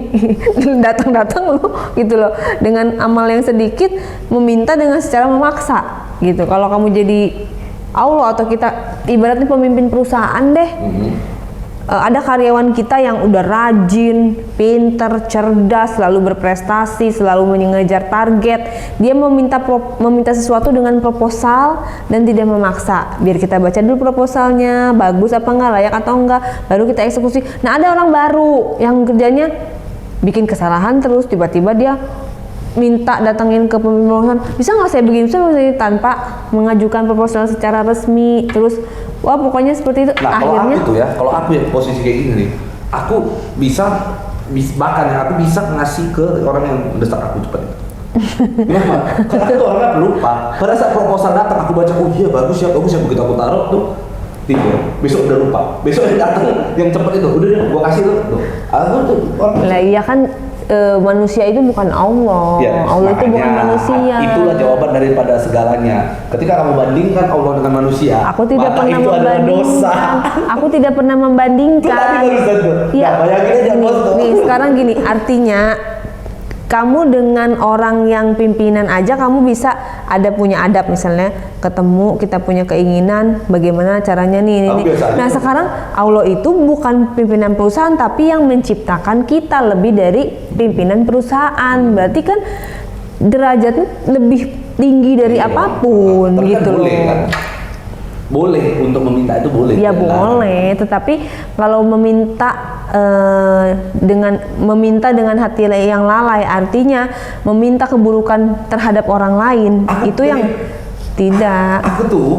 datang lu gitu loh, dengan amal yang sedikit meminta dengan secara memaksa gitu. Kalau kamu jadi Allah atau kita ibaratnya pemimpin perusahaan deh, ada karyawan kita yang udah rajin, pinter, cerdas, selalu berprestasi, selalu mengejar target. Dia meminta sesuatu dengan proposal dan tidak memaksa. Biar kita baca dulu proposalnya, bagus apa enggak, layak atau enggak, baru kita eksekusi. Nah, ada orang baru yang kerjanya bikin kesalahan terus, tiba-tiba dia minta datangin ke pemimpin perusahaan, bisa nggak saya begini, tanpa mengajukan proposal secara resmi. Terus wah pokoknya seperti itu. Nah, akhirnya kalau aku ya posisi kayak gini nih, aku bahkan aku bisa ngasih ke orang yang mendesak aku cepat. Kenapa? Karena aku tuh orangnya pelupa. Pada saat proposal datang aku baca, oh iya bagus ya, begitu aku taruh tuh tidur, besok udah lupa. Besok datang yang cepat itu, udah deh gua kasih tuh. Aku tuh lah iya kan, manusia itu bukan Allah. Ya, Allah itu bukan manusia. Itulah jawaban daripada segalanya. Ketika kamu bandingkan Allah dengan manusia, aku tidak pernah itu adalah dosa. Aku tidak pernah membandingkan. Ya, bayangin aja nih, sekarang gini, artinya kamu dengan orang yang pimpinan aja kamu bisa ada punya adab, misalnya ketemu kita punya keinginan bagaimana caranya nih. Nah sekarang Allah itu bukan pimpinan perusahaan tapi yang menciptakan kita lebih dari pimpinan perusahaan. Berarti kan derajatnya lebih tinggi dari apapun gitu loh. Kan? Boleh untuk meminta itu boleh. Ya boleh, tetapi kalau meminta dengan hati yang lalai, artinya meminta keburukan terhadap orang lain, itu yang tidak. Aku tuh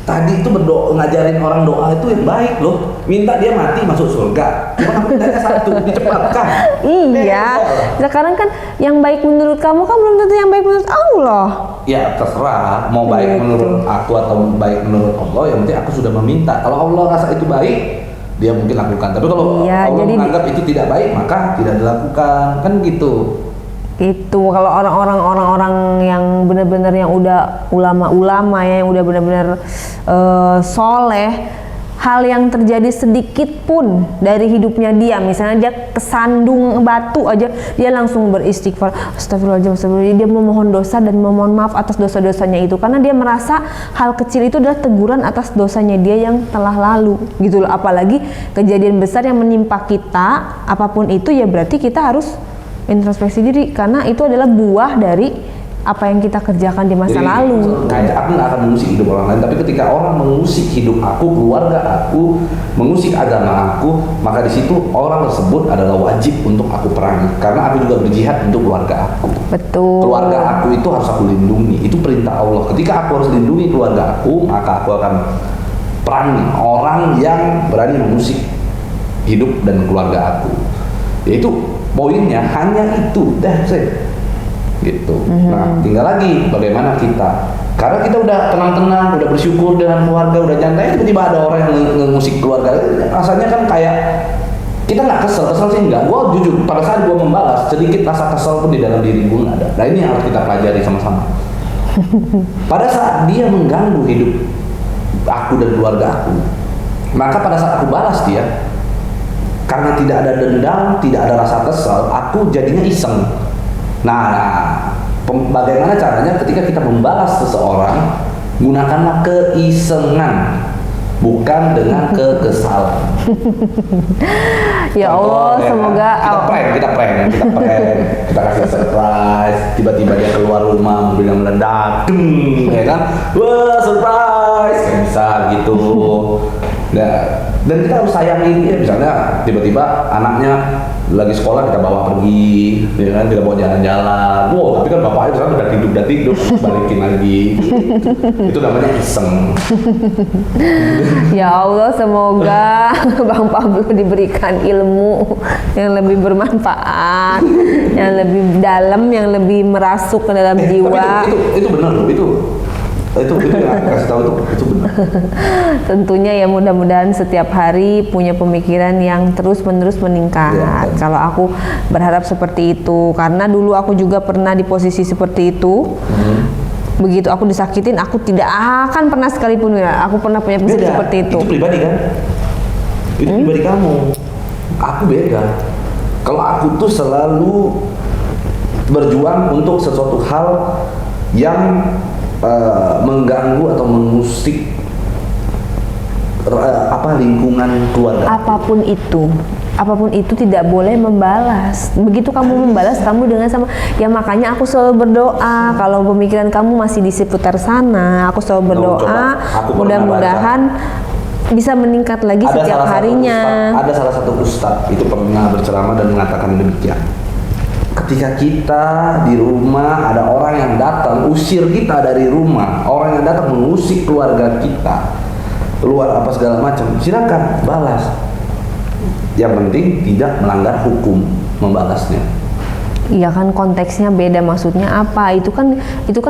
tadi itu ngajarin orang doa itu yang baik loh. Minta dia mati masuk surga. Cuma aku mintanya satu, dicepatkan. Iya. Sekarang kan yang baik menurut kamu kan belum tentu yang baik menurut Allah. Ya terserah, mau baik menurut aku atau baik menurut Allah, yang penting aku sudah meminta. Kalau Allah rasa itu baik, dia mungkin lakukan. Tapi kalau Allah menganggap itu tidak baik, maka tidak dilakukan. Kan gitu. Itu kalau orang-orang yang benar-benar yang udah ulama-ulama ya, yang udah benar-benar soleh, hal yang terjadi sedikit pun dari hidupnya dia, misalnya dia kesandung batu aja, dia langsung beristighfar, astagfirullahaladzim, dia memohon dosa dan memohon maaf atas dosa-dosanya itu, karena dia merasa hal kecil itu adalah teguran atas dosanya dia yang telah lalu gitu loh. Apalagi kejadian besar yang menimpa kita, apapun itu ya berarti kita harus introspeksi diri, karena itu adalah buah dari apa yang kita kerjakan di masa lalu. Aku nggak akan mengusik hidup orang lain, tapi ketika orang mengusik hidup aku, keluarga aku, mengusik agama aku, maka di situ orang tersebut adalah wajib untuk aku perangi, karena aku juga berjihad untuk keluarga aku. Betul. Keluarga aku itu harus aku lindungi, itu perintah Allah. Ketika aku harus lindungi keluarga aku, maka aku akan perangi orang yang berani mengusik hidup dan keluarga aku. Yaitu poinnya hanya itu, gitu. Nah, tinggal lagi bagaimana kita, karena kita udah tenang-tenang, udah bersyukur dengan keluarga, udah nyantai, tiba-tiba ada orang yang ngemusik keluarga, rasanya kan kayak kita nggak kesel sih enggak. Gua jujur, pada saat gua membalas, sedikit rasa kesel pun di dalam diri gua nggak ada. Nah, ini yang harus kita pelajari sama-sama. Pada saat dia mengganggu hidup aku dan keluarga aku, maka pada saat aku balas dia, karena tidak ada dendam, tidak ada rasa kesel, aku jadinya iseng. Nah, bagaimana caranya ketika kita membalas seseorang, gunakanlah keisengan, bukan dengan kekesalan. Ya Allah, semoga kita prank, kita kasih surprise, tiba-tiba dia keluar rumah, mobilnya meledak, ya kan? Wah, surprise, kayak bisa gitu. Nah, dan kita harus sayangi dia, misalnya tiba-tiba anaknya lagi sekolah kita bawa pergi, ya kan, kita bawa jalan-jalan. Wow, tapi kan bapaknya misalnya udah tidur, balikin lagi. Itu namanya iseng. Ya Allah, semoga Bang Pablo diberikan ilmu yang lebih bermanfaat, yang lebih dalam, yang lebih merasuk ke dalam jiwa. Itu benar loh, itu yang kasih tahu itu benar. Tentunya ya, mudah-mudahan setiap hari punya pemikiran yang terus-menerus meningkat. Ya. Kalau aku berharap seperti itu, karena dulu aku juga pernah di posisi seperti itu. Begitu aku disakitin, aku tidak akan pernah sekalipun ya, aku pernah punya posisi seperti itu. Itu pribadi kan? Itu pribadi kamu. Aku beda. Kalau aku tuh selalu berjuang untuk sesuatu hal yang mengganggu atau mengusik lingkungan keluarga. Apapun itu tidak boleh membalas. Begitu kamu membalas, kamu dengan sama, ya makanya aku selalu berdoa. Kalau pemikiran kamu masih di seputar sana, aku selalu berdoa, mudah-mudahan bisa meningkat lagi setiap harinya. Ada salah satu ustadz itu pernah berceramah dan mengatakan demikian. Ketika kita di rumah ada orang yang datang usir kita dari rumah, orang yang datang mengusik keluarga kita, keluar apa segala macam, silakan balas. Yang penting tidak melanggar hukum membalasnya. Iya kan, konteksnya beda, maksudnya apa? Itu kan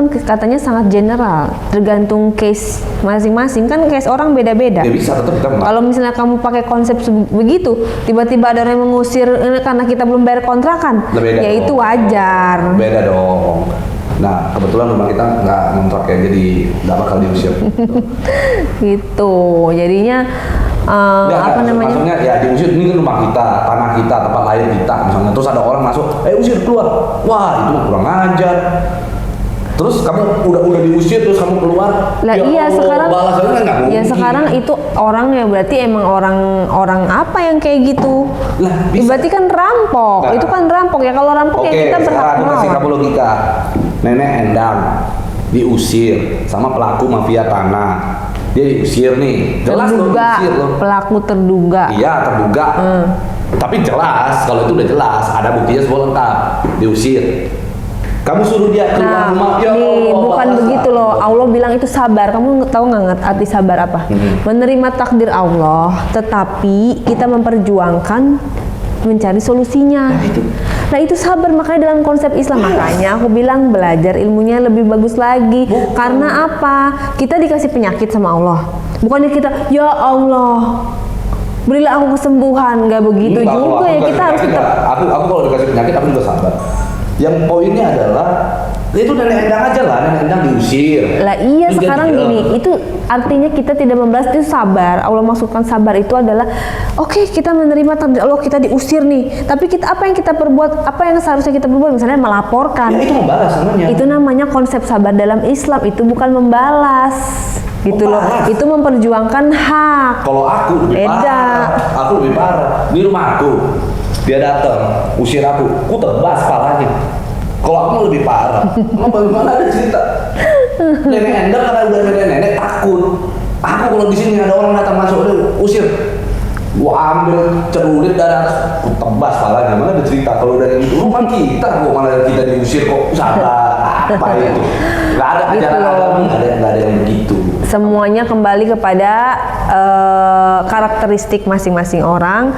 katanya sangat general, tergantung case masing-masing, kan case orang beda-beda. Ya bisa, tetap kita. Kalau misalnya kamu pakai konsep begitu, tiba-tiba ada orang yang mengusir karena kita belum bayar kontrakan, ya itu wajar. Beda dong. Nah, kebetulan rumah kita nggak ngontrak ya, jadi nggak bakal diusir. Gitu, jadinya maksudnya ya diusir, ini kan rumah kita, tanah kita, tempat lahir kita misalnya, terus ada orang masuk, usir keluar, wah itu mah kurang ajar. Terus kamu udah diusir, terus kamu keluar, lah iya, sekarang balasannya kan nggak mungkin. Ya sekarang itu orangnya berarti emang orang apa yang kayak gitu, lah berarti kan rampok. Nah, itu kan rampok ya, kalau rampok ya kita berhak melawan. Kasih kamu logika, nenek Endang diusir sama pelaku mafia tanah. Dia diusir nih, jelas loh diusir loh. Pelaku terduga. Iya, terduga. Tapi jelas, kalau itu udah jelas, ada buktinya semua lengkap, diusir. Kamu suruh dia keluar rumah, ya Allah, bukan begitu loh. Allah bilang itu sabar. Kamu tahu nggak arti sabar apa? Menerima takdir Allah, tetapi kita memperjuangkan mencari solusinya. Nah itu sabar, makanya dalam konsep Islam. Makanya aku bilang belajar ilmunya lebih bagus lagi. Karena apa? Kita dikasih penyakit sama Allah, bukannya kita, ya Allah berilah aku kesembuhan. Nggak begitu juga ya, kita harus tetap. Aku kalau dikasih penyakit aku juga sabar. Yang poinnya adalah itu nenek Endang aja lah, nenek Endang diusir. Lah iya, sekarang gini, itu artinya kita tidak membalas, itu sabar. Allah maksudkan sabar itu adalah oke, kita menerima takdir Allah, kita diusir nih, tapi apa yang kita perbuat, apa yang seharusnya kita perbuat, misalnya melaporkan. Ya, itu membalas namanya. Itu namanya konsep sabar dalam Islam, itu bukan membalas. Gitu loh, itu memperjuangkan hak. Kalau aku lebih parah. Di rumah aku dia datang usir aku tebas palanya. Kalau aku lebih parah. Emang bagaimana ada cerita? Nenek Enda karena udah nenek takut. Aku kalau di sini ada orang datang masuk, udah usir. Gua ambil celurit dari atas, gua tebas palanya. Mana ada cerita kalau dari itu rumah kita, kok malah kita diusir kok salah apa itu? Gak ada ajaran agama, nggak ada yang begitu. Semuanya kembali kepada karakteristik masing-masing orang.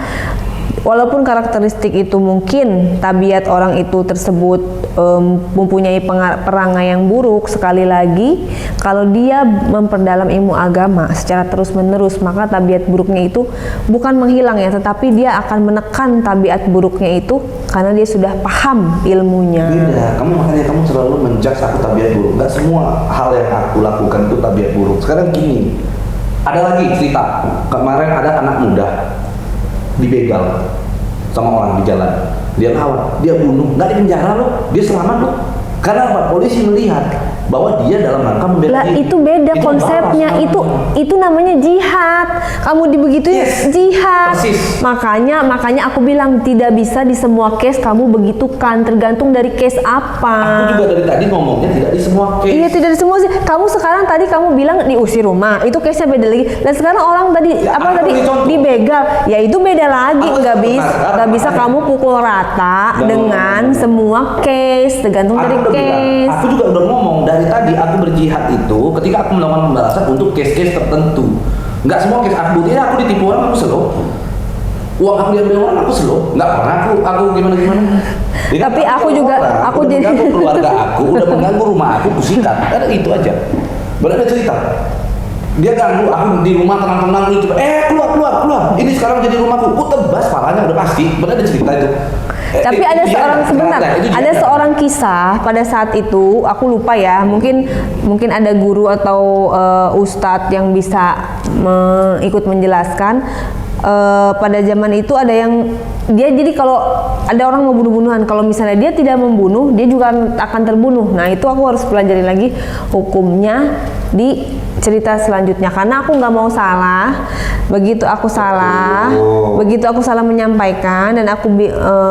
Walaupun karakteristik itu mungkin tabiat orang itu tersebut mempunyai perangai yang buruk, sekali lagi kalau dia memperdalam ilmu agama secara terus-menerus, maka tabiat buruknya itu bukan menghilang ya, tetapi dia akan menekan tabiat buruknya itu karena dia sudah paham ilmunya. Beda, makanya kamu selalu menjudge aku tabiat buruk. Gak semua hal yang aku lakukan itu tabiat buruk. Sekarang gini, ada lagi cerita, kemarin ada anak muda dibegal sama orang di jalan, dia lawan, dia bunuh, nggak di penjara loh, dia selamat loh, karena apa? Polisi melihat bahwa dia dalam rangka membela lah diri. itu beda konsepnya, itu namanya jihad. Kamu dibegituin jihad. Persis. Makanya aku bilang tidak bisa di semua case kamu begitukan, tergantung dari case apa. Aku juga dari tadi ngomongnya tidak di semua case. Iya, tidak di semua sih. Kamu sekarang tadi kamu bilang diusir rumah, itu case-nya beda lagi. Dan sekarang orang tadi Ya, dibegal, ya itu beda lagi. Nggak bisa kamu pukul rata dengan semua case, tergantung dari case. Aku juga udah ngomong dari tadi, aku berjihad itu ketika aku melakukan pembalasan untuk case-case tertentu. Nggak semua case aku buktinya aku ditipu orang, aku slow. Uang aku diambil orang, aku slow. Nggak pernah aku gimana. Tapi aku juga, aku jadi mengganggu keluarga aku, udah mengganggu rumah aku sikat. Ada itu aja. Berada cerita. Dia ganggu aku di rumah tenang-tenang itu. Keluar. Ini sekarang jadi rumahku. Aku tebas palanya udah pasti. Berada cerita itu. Tapi ada seorang kisah pada saat itu, aku lupa ya, mungkin ada guru atau ustadz yang bisa ikut menjelaskan. Pada zaman itu ada yang jadi kalau ada orang mau bunuh-bunuhan, kalau misalnya dia tidak membunuh, dia juga akan terbunuh. Nah itu aku harus pelajari lagi hukumnya di cerita selanjutnya, karena aku nggak mau salah. Begitu aku salah menyampaikan dan aku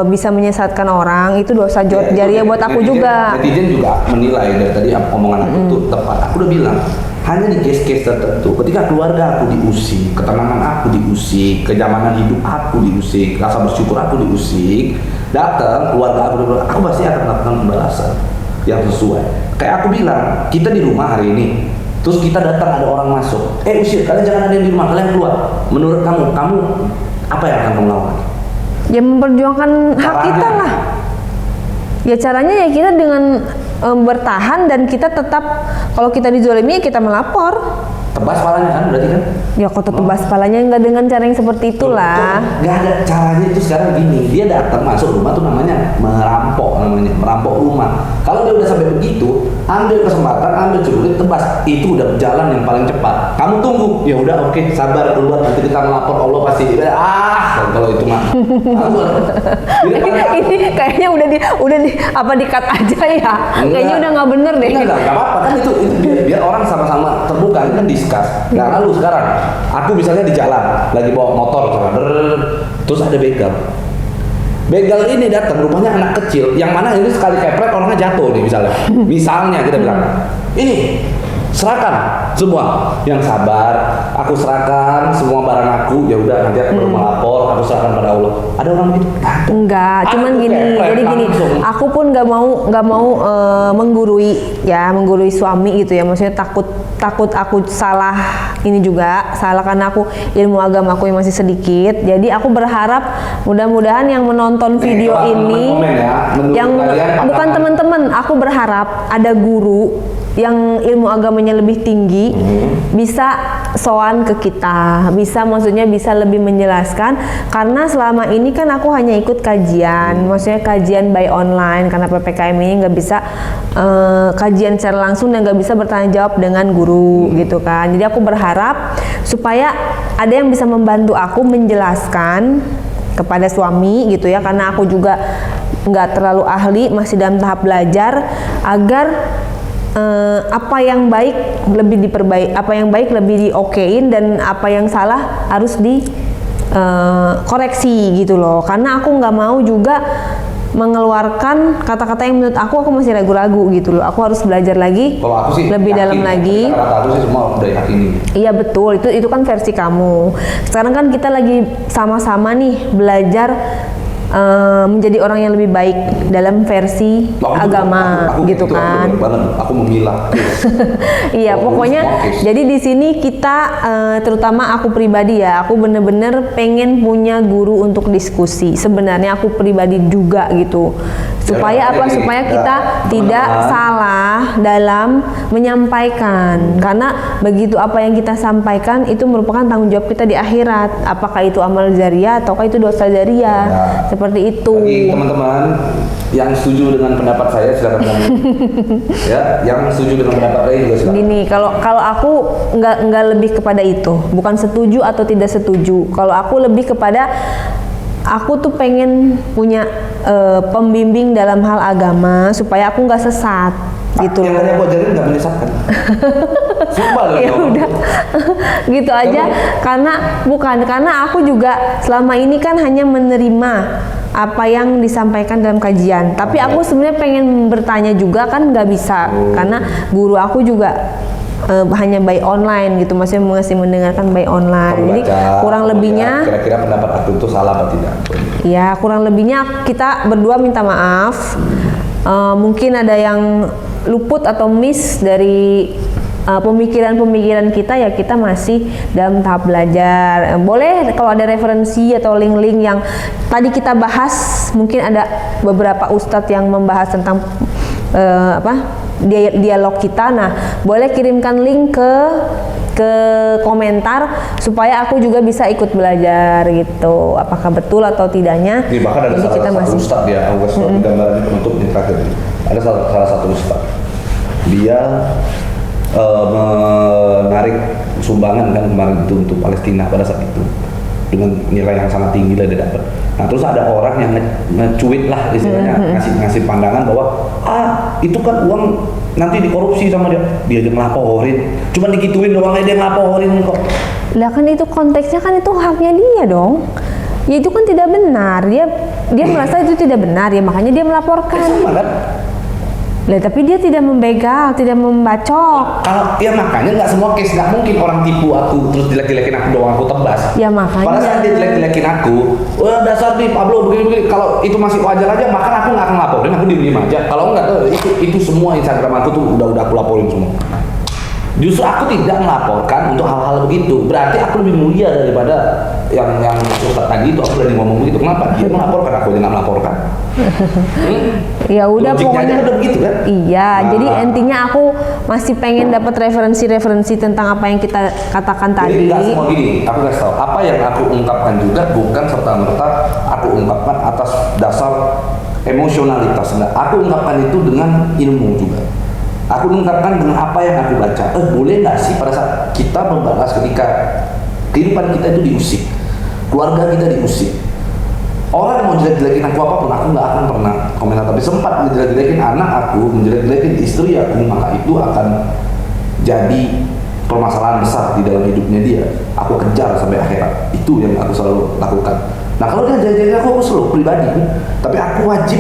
bisa menyesatkan orang, itu dosa jariah buat aku juga. Netizen juga menilai dari tadi omongan aku itu tepat. Aku udah bilang, hanya di case-case tertentu, ketika keluarga aku diusik, ketenangan aku diusik, kenyamanan hidup aku diusik, rasa bersyukur aku diusik, datang keluarga aku pasti akan melakukan pembalasan yang sesuai. Kayak aku bilang, kita di rumah hari ini, terus kita datang ada orang masuk, usir, kalian jangan ada yang di rumah, kalian keluar. Menurut kamu apa yang akan kamu lakukan? Ya memperjuangkan hak kita lah. Ya caranya ya kita dengan bertahan, dan kita tetap, kalau kita dizolimi kita melapor. Tebas palanya kan berarti kan? Ya kok tebas palanya, nggak dengan cara yang seperti itulah. Nggak ada caranya itu. Sekarang gini, dia datang masuk rumah tuh namanya merampok rumah. Kalau dia udah sampai begitu, ambil kesempatan, ambil celurit, tebas. Itu udah jalan yang paling cepat. Kamu tunggu, ya udah oke, sabar keluar, nanti kita melapor, Allah pasti kalau itu mah. Ini kayaknya udah di-cut aja ya. Kayaknya udah nggak bener deh. Enggak apa-apa kan, itu biar orang sama-sama terbuka kan, discuss. Nah lalu sekarang aku misalnya di jalan lagi bawa motor terus ada begal ini datang, rupanya anak kecil yang mana ini sekali kepret orangnya jatuh nih misalnya kita bilang, ini serahkan semua, yang sabar, aku serahkan semua barang aku, ya udah nanti aku baru melapor, aku serahkan pada Allah. Ada orang begitu? Enggak, cuman gini, jadi gini, aku pun nggak mau menggurui suami gitu ya, maksudnya takut aku salah karena aku ilmu agama aku yang masih sedikit. Jadi aku berharap mudah-mudahan yang menonton video ini, yang bukan teman-teman, aku berharap ada guru yang ilmu agamanya lebih tinggi bisa soan ke kita, bisa lebih menjelaskan, karena selama ini kan aku hanya ikut kajian, maksudnya kajian by online, karena PPKM ini nggak bisa kajian secara langsung dan nggak bisa bertanya jawab dengan guru gitu kan. Jadi aku berharap supaya ada yang bisa membantu aku menjelaskan kepada suami gitu ya, karena aku juga nggak terlalu ahli, masih dalam tahap belajar, agar apa yang baik lebih diperbaiki, apa yang baik lebih diokein, dan apa yang salah harus dikoreksi gitu loh. Karena aku nggak mau juga mengeluarkan kata-kata yang menurut aku masih ragu-ragu gitu loh. Aku harus belajar lagi, Kalau aku sih lebih yakin, dalam lagi. Kata aku sih semua udah yakini. Iya betul, itu kan versi kamu. Sekarang kan kita lagi sama-sama nih belajar menjadi orang yang lebih baik dalam versi agama, aku gitu gitu, kan. Aku memilah. Iya, pokoknya jadi di sini kita terutama aku pribadi ya, aku bener-bener pengen punya guru untuk diskusi. Sebenarnya aku pribadi juga gitu. Supaya apa? Supaya kita tidak salah dalam menyampaikan. Karena begitu apa yang kita sampaikan itu merupakan tanggung jawab kita di akhirat. Apakah itu amal jariah ataukah itu dosa jariah? Seperti itu. Bagi teman-teman yang setuju dengan pendapat saya silakan komen. Ya, yang setuju dengan pendapat saya juga silakan. Gini, kalau aku nggak lebih kepada itu, bukan setuju atau tidak setuju. Kalau aku lebih kepada aku tuh pengen punya pembimbing dalam hal agama supaya aku nggak sesat gitu. Yang tadi aku ajarin nggak menyesatkan. Sumpah loh. Ya udah, gitu aja. Karena aku juga selama ini kan hanya menerima apa yang disampaikan dalam kajian. Tapi aku sebenarnya pengen bertanya juga kan nggak bisa karena guru aku juga hanya by online gitu, masih mendengarkan by online. Jadi kurang lebihnya kira-kira pendapat aku itu salah atau tidak? Ya kurang lebihnya kita berdua minta maaf. Mungkin ada yang luput atau miss dari pemikiran-pemikiran kita, ya kita masih dalam tahap belajar. Boleh kalau ada referensi atau link-link yang tadi kita bahas, mungkin ada beberapa ustadz yang membahas tentang dialog kita. Nah, boleh kirimkan link ke komentar supaya aku juga bisa ikut belajar gitu. Apakah betul atau tidaknya? Ini bahkan ada salah satu ustadz ya, aku kasih gambaran ini penutup ini terakhir. Ada salah satu ustadz. Dia menarik sumbangan kan kemarin itu untuk Palestina pada saat itu dengan nilai yang sangat tinggi lah dia dapat. Nah terus ada orang yang ngecuit lah istilahnya, ngasih pandangan bahwa itu kan uang nanti dikorupsi sama dia aja ngelaporin, cuma digituin doang aja dia ngelaporin kok. Lah kan itu konteksnya kan itu haknya dia dong. Ya itu kan tidak benar, dia merasa itu tidak benar ya makanya dia melaporkan. Sama kan? Lah tapi dia tidak membegal, tidak membacok. Kalau ya makanya nggak semua case, nggak mungkin orang tipu aku terus jelek-jelekin aku doang aku tebas. Ya makanya. Pada saat dia jelek-jelekin aku, wah dasar nih Pablo begini-begini. Kalau itu masih wajar aja, bahkan aku nggak akan laporin, aku diem aja. Kalau nggak itu semua Instagram aku tuh udah aku laporin semua. Justru aku tidak melaporkan untuk hal-hal begitu. Berarti aku lebih mulia daripada yang ustadz tadi itu. Aku berani ngomong begitu. Kenapa? Dia melaporkan, aku aja nggak melaporkan. Ya udah pokoknya udah begitu kan? Iya, jadi intinya aku masih pengen dapat referensi-referensi tentang apa yang kita katakan tadi. Jadi nggak semua gini, aku kasih tahu. Apa yang aku ungkapkan juga bukan serta-merta aku ungkapkan atas dasar emosionalitas. Nah, aku ungkapkan itu dengan ilmu juga. Aku ungkapkan dengan apa yang aku baca. Boleh nggak sih pada saat kita membalas ketika kehidupan kita itu diusik, keluarga kita diusik, orang mau jelek-jelekin aku apapun, aku nggak akan pernah komentar. Tapi sempat menjelek-jelekin anak aku, menjelek-jelekin istri aku, maka itu akan jadi permasalahan besar di dalam hidupnya dia. Aku kejar sampai akhirat. Itu yang aku selalu lakukan. Nah kalau dia jelek-jelekin aku selalu pribadi, tapi aku wajib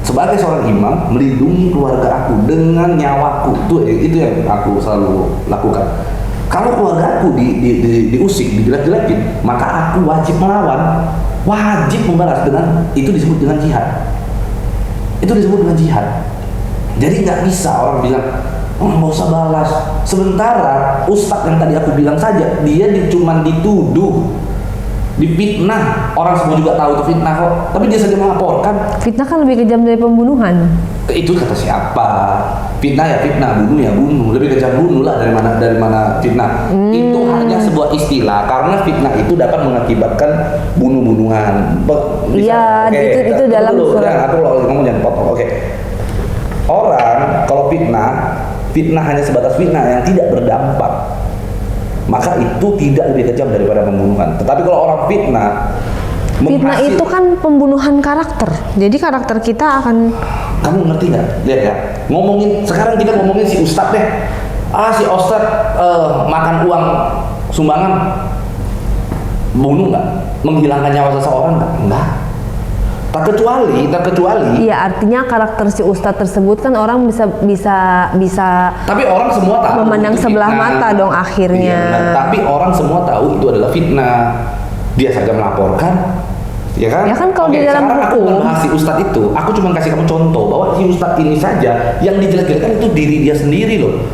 sebagai seorang imam melindungi keluarga aku dengan nyawaku. Itu yang aku selalu lakukan. Kalau keluarga aku diusik, dijelek-jelekin, maka aku wajib melawan, wajib membalas. Dengan itu disebut dengan jihad. Itu disebut dengan jihad. Jadi nggak bisa orang bilang nggak usah balas. Sementara ustadz yang tadi aku bilang saja, dia cuma dituduh, difitnah. Orang semua juga tahu itu fitnah kok, tapi dia saja melaporkan. Fitnah kan lebih kejam dari pembunuhan. Itu kata siapa? Fitnah ya fitnah, bunuh ya bunuh. Lebih kejam bunuh lah dari mana fitnah. Itu hanya sebuah istilah, karena fitnah itu dapat mengakibatkan bunuh-bunuhan. Iya, itu dalam surat. Aku ngomong jangan potong. Oke. Orang kalau fitnah hanya sebatas fitnah yang tidak berdampak, maka itu tidak lebih kejam daripada pembunuhan. Tetapi kalau orang fitnah itu kan pembunuhan karakter. Jadi karakter kita akan. Kamu ngerti nggak? Lihat ya. Sekarang kita ngomongin si ustadz deh. Si ustadz makan uang sumbangan, bunuh nggak? Menghilangkan nyawa seseorang nggak? Enggak. terkecuali Iya, artinya karakter si ustadz tersebut kan orang bisa tapi orang semua tahu memandang itu sebelah fitnah. mata dong akhirnya. Iya, benar. Tapi orang semua tahu itu adalah fitnah. Dia saja melaporkan, ya kan? Ya kan kalau Oke, di dalam sekarang aku hukum. bukan bahas si ustadz itu, aku cuma kasih kamu contoh bahwa si ustadz ini saja yang dijelek-jelekan itu diri dia sendiri loh.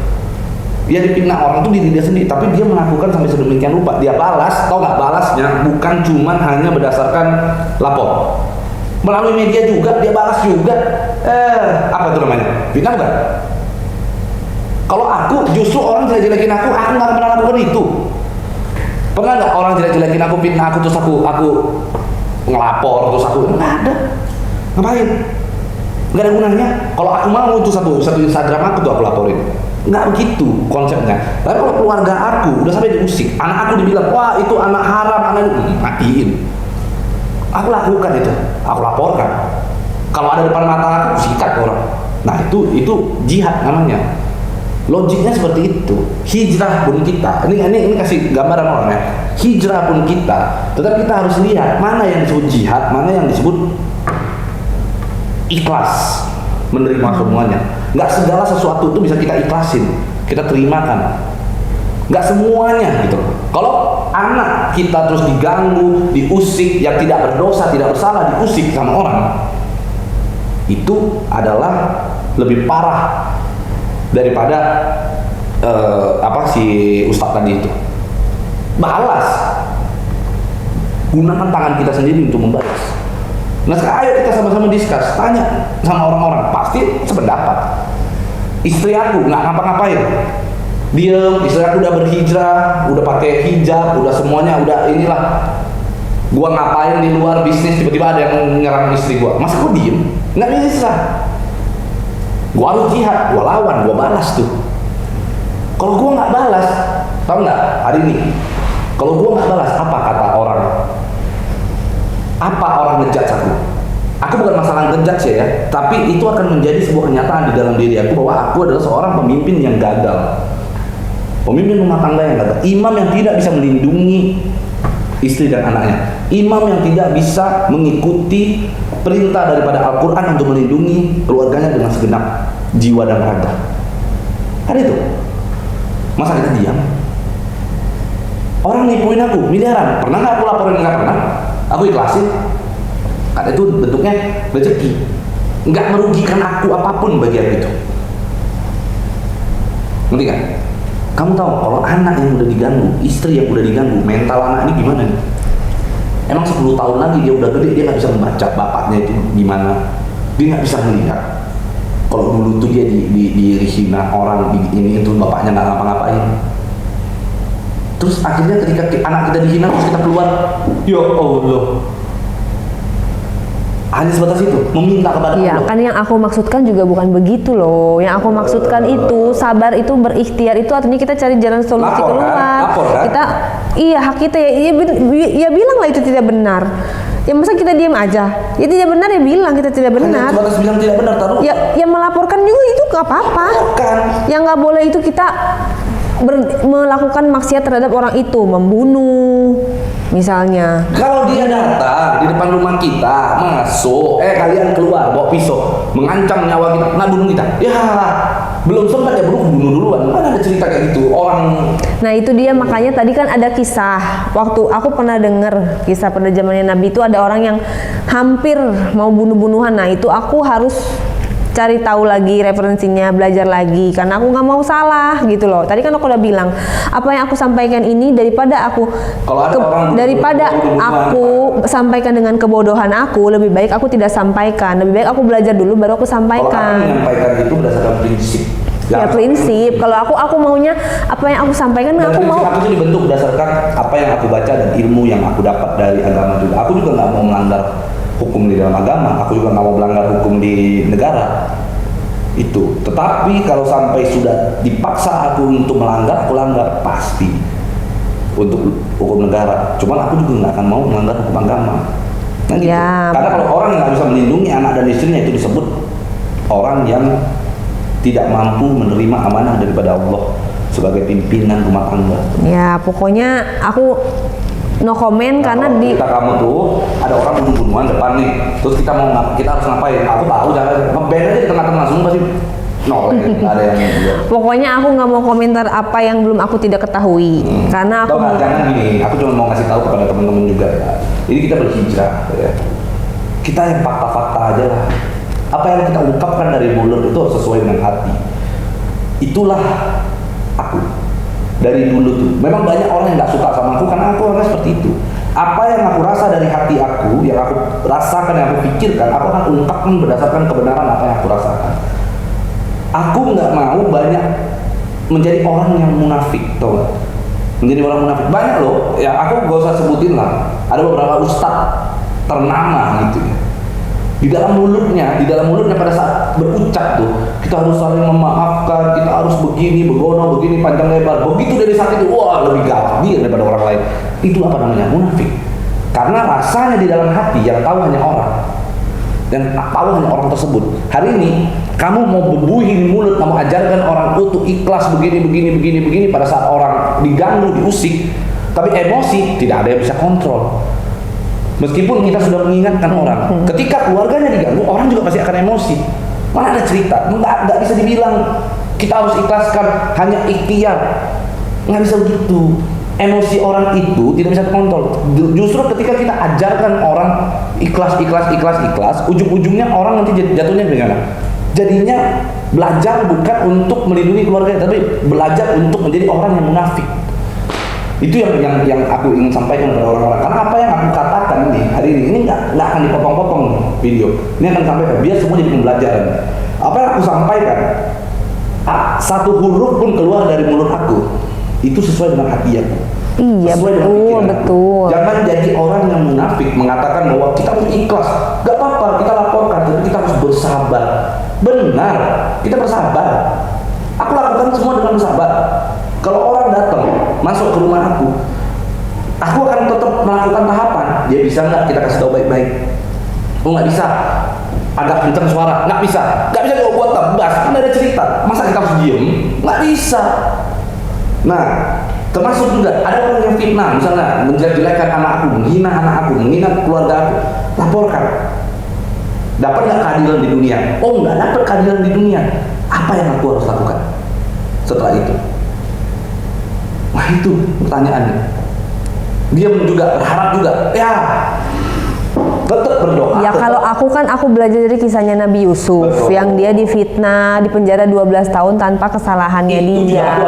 Dia dipitnah orang tuh diri dia sendiri, tapi dia melakukan sampai sedemikian rupa. Dia balas, tau nggak balasnya? Bukan cuma hanya berdasarkan lapor, melalui media juga dia balas juga. Apa itu namanya? Fitnah bukan? Kalau aku justru orang jelek-jelekin aku nggak pernah lakukan itu. Pernah nggak orang jelek-jelekin aku, fitnah aku terus aku ngelapor terus aku nggak ada. Ngapain? Nggak ada gunanya. Kalau aku mau tuh satu Instagram aku tuh aku laporin. Nggak begitu konsepnya. Tapi kalau keluarga aku udah sampai diusik, anak aku dibilang wah itu anak haram, anak itu matiin. Aku lakukan itu, aku laporkan. Kalau ada depan mata aku sikat orang. Nah itu jihad namanya. Logiknya seperti itu. Hijrah pun kita. Ini kasih gambaran orang ya. Hijrah pun kita. Tetap kita harus lihat mana yang disebut jihad, mana yang disebut ikhlas menerima semuanya. Nggak segala sesuatu itu bisa kita ikhlasin, kita terimakan. Nggak semuanya gitu. Kalau anak kita terus diganggu, diusik, yang tidak berdosa, tidak bersalah diusik sama orang, itu adalah lebih parah daripada si ustadz tadi itu. Balas, gunakan tangan kita sendiri untuk membalas. Nah sekarang ayo kita sama-sama diskus, tanya sama orang-orang, pasti sependapat. Istri aku nggak ngapa-ngapain, diem. Istri aku udah berhijrah, udah pakai hijab, udah semuanya, udah inilah. Gua ngapain di luar bisnis, tiba-tiba ada yang nyerang istri gua, masa gua diem? Nggak bisa. Gua harus jihad, gua lawan, gua balas tuh. Kalau gua nggak balas, tau nggak hari ini? Kalau gua nggak balas, apa kata orang? Apa orang ngejudge aku? Aku bukan masalah ngejudge ya, tapi itu akan menjadi sebuah kenyataan di dalam diri aku bahwa aku adalah seorang pemimpin yang gagal. Pemimpin rumah tangga yang gagal. Imam yang tidak bisa melindungi istri dan anaknya. Imam yang tidak bisa mengikuti perintah daripada Al-Quran untuk melindungi keluarganya dengan segenap jiwa dan raga. Ada itu. Masa kita diam? Orang nipuin aku miliaran. Pernah nggak aku laporin? Nggak pernah. Aku ikhlasin. Karena itu bentuknya rezeki. Nggak merugikan aku apapun bagian itu. Ngerti kan? Kamu tahu kalau anak yang udah diganggu, istri yang udah diganggu, mental anak ini gimana nih? Emang 10 tahun lagi dia udah gede, dia nggak bisa membaca bapaknya itu gimana? Dia nggak bisa melihat. Kalau dulu tuh dia dihina orang, ini itu bapaknya nggak ngapa-ngapain. Terus akhirnya ketika anak kita dihina terus kita keluar, ya Allah, hanya sebatas itu meminta kepada Allah. Iya kan yang aku maksudkan juga bukan begitu loh. Yang aku maksudkan itu sabar, itu berikhtiar, itu artinya kita cari jalan solusi keluar. Lapor kan? Kita hak kita ya bilanglah itu tidak benar. Ya masa kita diam aja? Ya tidak benar ya bilang kita tidak benar. Hanya sebatas bilang tidak benar, taruh. Ya melaporkan juga itu nggak apa-apa. Yang nggak boleh itu kita melakukan maksiat terhadap orang itu, membunuh misalnya. Kalau dia datang di depan rumah kita, masuk, kalian keluar bawa pisau, mengancam nyawa kita, nggak bunuh kita, ya belum sempat ya bunuh duluan. Mana ada cerita kayak gitu orang. Nah itu dia, makanya tadi kan ada kisah, waktu aku pernah dengar kisah pada zamannya Nabi itu ada orang yang hampir mau bunuh-bunuhan. Nah itu aku harus cari tahu lagi referensinya, belajar lagi, karena aku nggak mau salah gitu loh. Tadi kan aku udah bilang apa yang aku sampaikan ini daripada aku sampaikan dengan kebodohan aku, lebih baik aku tidak sampaikan, lebih baik aku belajar dulu baru aku sampaikan. Kalau aku menyampaikan itu berdasarkan prinsip. Ya prinsip. Kalau aku maunya apa yang aku sampaikan, dan aku mau. Aku itu dibentuk berdasarkan apa yang aku baca dan ilmu yang aku dapat dari agama juga. Aku juga nggak mau melanggar hukum di dalam agama, aku juga nggak mau melanggar hukum di negara itu. Tetapi kalau sampai sudah dipaksa aku untuk melanggar, aku langgar pasti untuk hukum negara. Cuman aku juga nggak akan mau melanggar hukum agama. Nah, gitu. Karena kalau orang yang nggak bisa melindungi anak dan istrinya itu disebut orang yang tidak mampu menerima amanah daripada Allah sebagai pimpinan rumah tangga. Ya pokoknya aku no comment karena kita kamu tuh ada orang bunuh-bunuhan depan nih, terus kita kita harus ngapain? Aku tahu cara ngeband aja di tengah-tengah langsung pasti noleh, nggak ada yang juga. Pokoknya aku nggak mau komentar apa yang belum aku tidak ketahui, karena aku Jangan gini, aku cuma mau ngasih tahu kepada teman-teman juga ya. Ini kita berhijrah ya. Kita yang fakta-fakta aja lah. Apa yang kita ungkapkan dari mulut itu sesuai dengan hati. Itulah aku. Dari dulu tuh, memang banyak orang yang nggak suka sama aku karena aku orangnya seperti itu. Apa yang aku rasa dari hati aku, yang aku rasakan, yang aku pikirkan, aku akan ungkapkan berdasarkan kebenaran apa yang aku rasakan. Aku nggak mau banyak menjadi orang yang munafik, tau gak? Menjadi orang munafik banyak loh. Ya aku gak usah sebutin lah. Ada beberapa ustadz ternama gitu ya. Di dalam mulutnya pada saat berucap tuh, kita harus saling memaafkan, kita harus begini, begono, begini, panjang lebar. Begitu dari saat itu, wah lebih gawat dia daripada orang lain. Itu apa namanya? Munafik. Karena rasanya di dalam hati yang tahu hanya orang. Dan tahu hanya orang tersebut. Hari ini, kamu mau bebuhin mulut, kamu ajarkan orang untuk ikhlas begini pada saat orang diganggu, diusik. Tapi emosi, tidak ada yang bisa kontrol. Meskipun kita sudah mengingatkan orang, ketika keluarganya diganggu, orang juga pasti akan emosi. Mana ada cerita, nggak bisa dibilang kita harus ikhlaskan, hanya ikhtiar. Nggak bisa begitu. Emosi orang itu tidak bisa terkontrol. Justru ketika kita ajarkan orang ikhlas, ujung-ujungnya orang nanti jatuhnya bagaimana? Jadinya belajar bukan untuk melindungi keluarganya, tapi belajar untuk menjadi orang yang munafik. Itu yang aku ingin sampaikan kepada orang-orang. Karena apa yang aku katakan nih hari ini nggak akan dipotong-potong video. Ini akan sampaikan biar semua jadi pembelajaran. Apa yang aku sampaikan, satu huruf pun keluar dari mulut aku itu sesuai dengan hati aku. Iya, betul. Jangan jadi orang yang munafik mengatakan bahwa kita harus ikhlas. Gak apa-apa, kita laporkan, tapi kita harus bersabar. Benar, kita bersabar. Aku lakukan semua dengan bersabar. Kalau orang datang masuk ke rumah aku akan tetap melakukan tahapan. Dia bisa nggak kita kasih tahu baik-baik? Oh nggak bisa, agak kencang suara, nggak bisa juga buat tebas, kan ada cerita. Masa kita harus diem? Nggak bisa. Nah, termasuk juga ada orang yang fitnah, misalnya menjelek-jelekan anak aku, menghina keluarga aku, laporkan. Dapat nggak keadilan di dunia? Oh nggak dapat keadilan di dunia. Apa yang aku harus lakukan setelah itu? Wah itu pertanyaannya. Dia juga berharap juga, ya tetap berdoa. Ya kalau aku belajar dari kisahnya Nabi Yusuf. Betul. Yang dia difitnah, di penjara 12 tahun tanpa kesalahannya itu dia.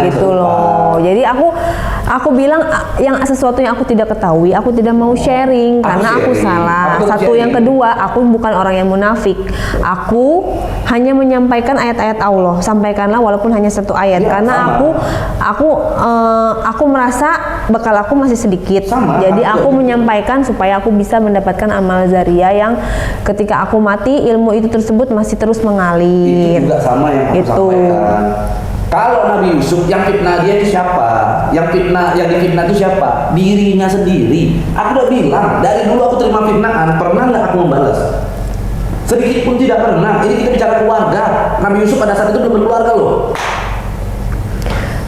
Gitu loh. Jadi aku bilang yang sesuatu yang aku tidak ketahui, aku tidak mau sharing karena aku salah. Satu yang kedua, aku bukan orang yang munafik. Aku hanya menyampaikan ayat-ayat Allah. Sampaikanlah walaupun hanya satu ayat ya, karena aku merasa bekal aku masih sedikit. Jadi aku menyampaikan supaya aku bisa mendapatkan amal zariah yang ketika aku mati ilmu itu tersebut masih terus mengalir. Itu juga sama yang aku sampaikan. Kalau Nabi Yusuf yang fitnah dia itu siapa? Yang difitnah itu siapa? Dirinya sendiri. Aku udah bilang dari dulu aku terima fitnahan, pernah nggak aku membalas? Sedikit pun tidak pernah. Ini kita bicara keluarga. Nabi Yusuf pada saat itu belum berkeluarga loh.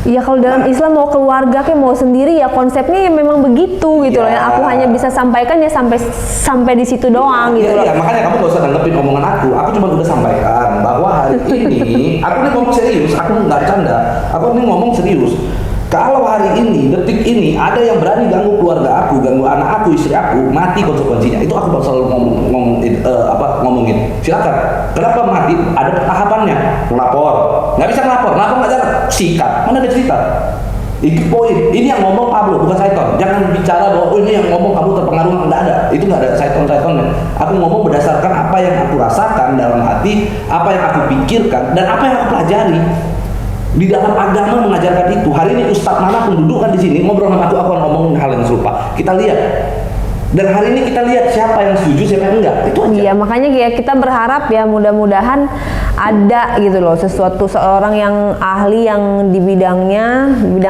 Iya kalau dalam Islam mau keluarga kayak mau sendiri ya konsepnya ya memang begitu gitu loh. Yang aku hanya bisa sampaikan ya sampai di situ doang gitu loh. Iya, makanya kamu gak usah tanggepin omongan aku. Aku cuma udah sampaikan bahwa hari ini aku ini ngomong serius, aku nggak canda. Aku ini ngomong serius. Kalau hari ini, detik ini ada yang berani ganggu keluarga aku, ganggu anak aku, istri aku, mati konsekuensinya. Itu aku selalu ngomongin. Silakan. Kenapa mati? Ada tahapannya. Melapor. Nggak bisa melapor nggak jalan. Sikat. Mana ada cerita? Itu poin. Ini yang ngomong Pablo, bukan Saiton. Jangan bicara bahwa ini yang ngomong kamu terpengaruh. Nggak ada. Itu nggak ada Saiton-Saitonnya. Aku ngomong berdasarkan apa yang aku rasakan dalam hati, apa yang aku pikirkan, dan apa yang aku pelajari. Di dalam agama mengajarkan itu. Hari ini ustadz mana pun duduk kan di sini ngobrol sama aku akan ngomongin hal yang serupa. Kita lihat. Dan hari ini kita lihat siapa yang setuju, siapa yang enggak. Itu aja. Iya, makanya ya kita berharap ya mudah-mudahan ada gitu loh seorang yang ahli yang di bidang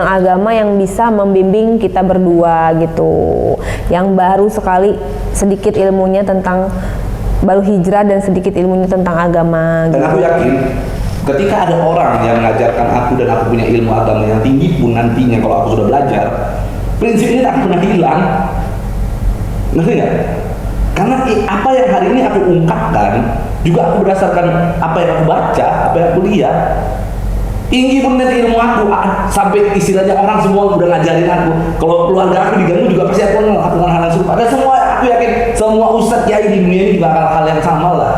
agama yang bisa membimbing kita berdua gitu. Yang baru sekali sedikit ilmunya tentang baru hijrah dan sedikit ilmunya tentang agama. Dan aku yakin ketika ada orang yang mengajarkan aku dan aku punya ilmu agama yang tinggi pun nantinya kalau aku sudah belajar, prinsip ini tak pernah hilang. Ngerti nggak? Karena apa yang hari ini aku ungkapkan juga aku berdasarkan apa yang aku baca, apa yang aku lihat. Tinggi pun nanti ilmu aku, sampai istilahnya orang semua udah ngajarin aku. Kalau keluarga aku diganggu juga pasti aku melakukan hal yang serupa. Dan semua, aku yakin semua ustadz kiai di dunia ini juga hal yang sama lah.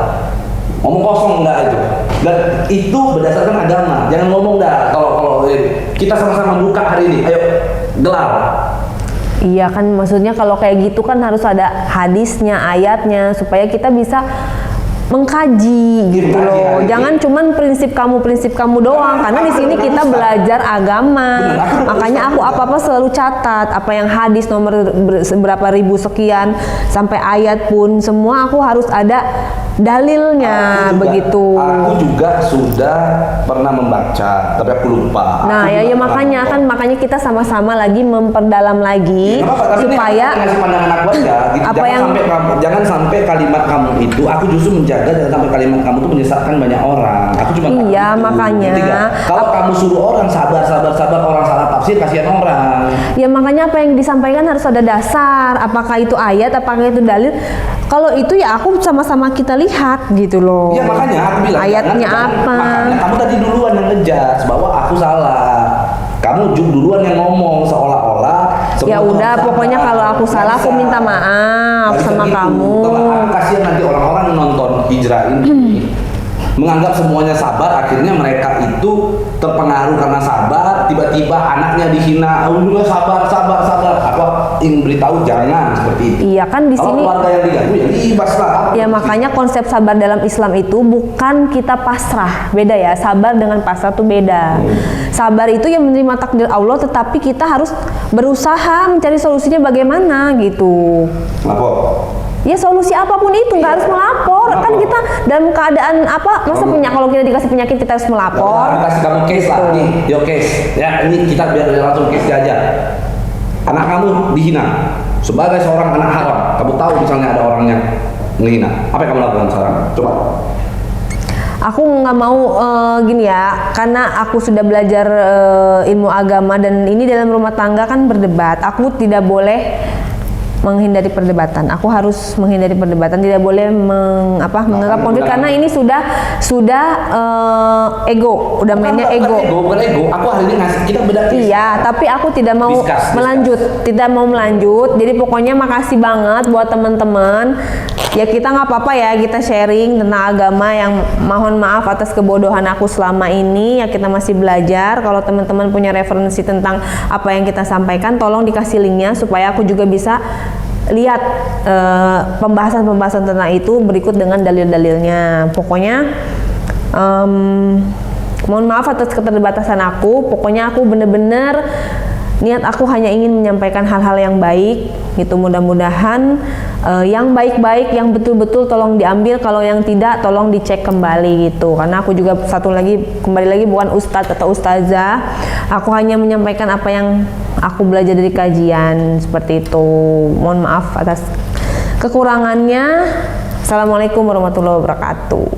Ngomong kosong enggak itu. Dan itu berdasarkan agama. Jangan ngomong dah. Kalau kita sama-sama buka hari ini, ayo gelar. Iya kan, maksudnya kalau kayak gitu kan harus ada hadisnya, ayatnya, supaya kita bisa mengkaji gitu loh. Jangan cuman prinsip kamu doang, karena di sini kita belajar agama. Makanya aku apa-apa selalu catat, apa yang hadis nomor berapa ribu sekian sampai ayat pun semua aku harus ada dalilnya begitu. Aku juga sudah pernah membaca, tapi aku lupa. Nah, ya makanya kita sama-sama lagi memperdalam lagi supaya ngasih pandangan aku aja gitu. Jangan sampai kalimat kamu itu, aku justru menjaga jangan sampai kalimat kamu itu menyesatkan banyak orang. Aku cuma makanya kalau kamu suruh orang sabar orang salah tafsir, kasihan orang. Ya makanya apa yang disampaikan harus ada dasar, apakah itu ayat, apakah itu dalil. Kalau itu ya aku sama-sama kita lihat gitu loh. Ya makanya aku bilang ayatnya apa. Makanya kamu tadi duluan yang ngejudge bahwa aku salah. Kamu duluan yang ngomong seolah-olah. Ya udah, pokoknya kalau aku salah aku minta maaf sama kamu. Aku kasihan nanti orang-orang yang nonton Hijrah ini menganggap semuanya sabar, akhirnya mereka itu terpengaruh karena sabar, tiba-tiba anaknya dihina, udah sabar. Apa ingin beritahu jangan seperti itu. Iya kan di sini. Kalau keluarga yang diganggu ya libas lah. Ya makanya konsep sabar dalam Islam itu bukan kita pasrah, beda ya. Sabar dengan pasrah tuh beda. Sabar itu yang menerima takdir Allah, tetapi kita harus berusaha mencari solusinya bagaimana gitu. Apa? Ya solusi apapun itu nggak harus melapor. Kan kita dalam keadaan apa? Masa kalau kita dikasih penyakit kita harus melapor? Kasih kamu case lah nih, yo case. Ya ini kita biar langsung case aja. Anak kamu dihina sebagai seorang anak haram. Kamu tahu misalnya ada orang yang menghina. Apa yang kamu lakukan sekarang? Coba. Aku nggak mau gini ya, karena aku sudah belajar ilmu agama dan ini dalam rumah tangga kan berdebat. Aku tidak boleh menghindari perdebatan. Aku harus menghindari perdebatan, tidak boleh menganggap konflik karena ini sudah ego, udah mainnya ego. Bukan ego. Aku hari ini ngasih kita beda. Iya, tapi aku tidak mau melanjut. Jadi pokoknya makasih banget buat teman-teman. Ya kita nggak apa-apa ya, kita sharing tentang agama yang mohon maaf atas kebodohan aku selama ini. Ya kita masih belajar. Kalau teman-teman punya referensi tentang apa yang kita sampaikan, tolong dikasih linknya supaya aku juga bisa lihat pembahasan-pembahasan tentang itu berikut dengan dalil-dalilnya. Pokoknya mohon maaf atas keterbatasan aku. Pokoknya aku bener-bener niat aku hanya ingin menyampaikan hal-hal yang baik gitu. Mudah-mudahan yang baik-baik, yang betul-betul tolong diambil, kalau yang tidak tolong dicek kembali gitu. Karena aku juga kembali lagi bukan ustadz atau ustazah. Aku hanya menyampaikan apa yang aku belajar dari kajian seperti itu. Mohon maaf atas kekurangannya. Assalamualaikum warahmatullahi wabarakatuh.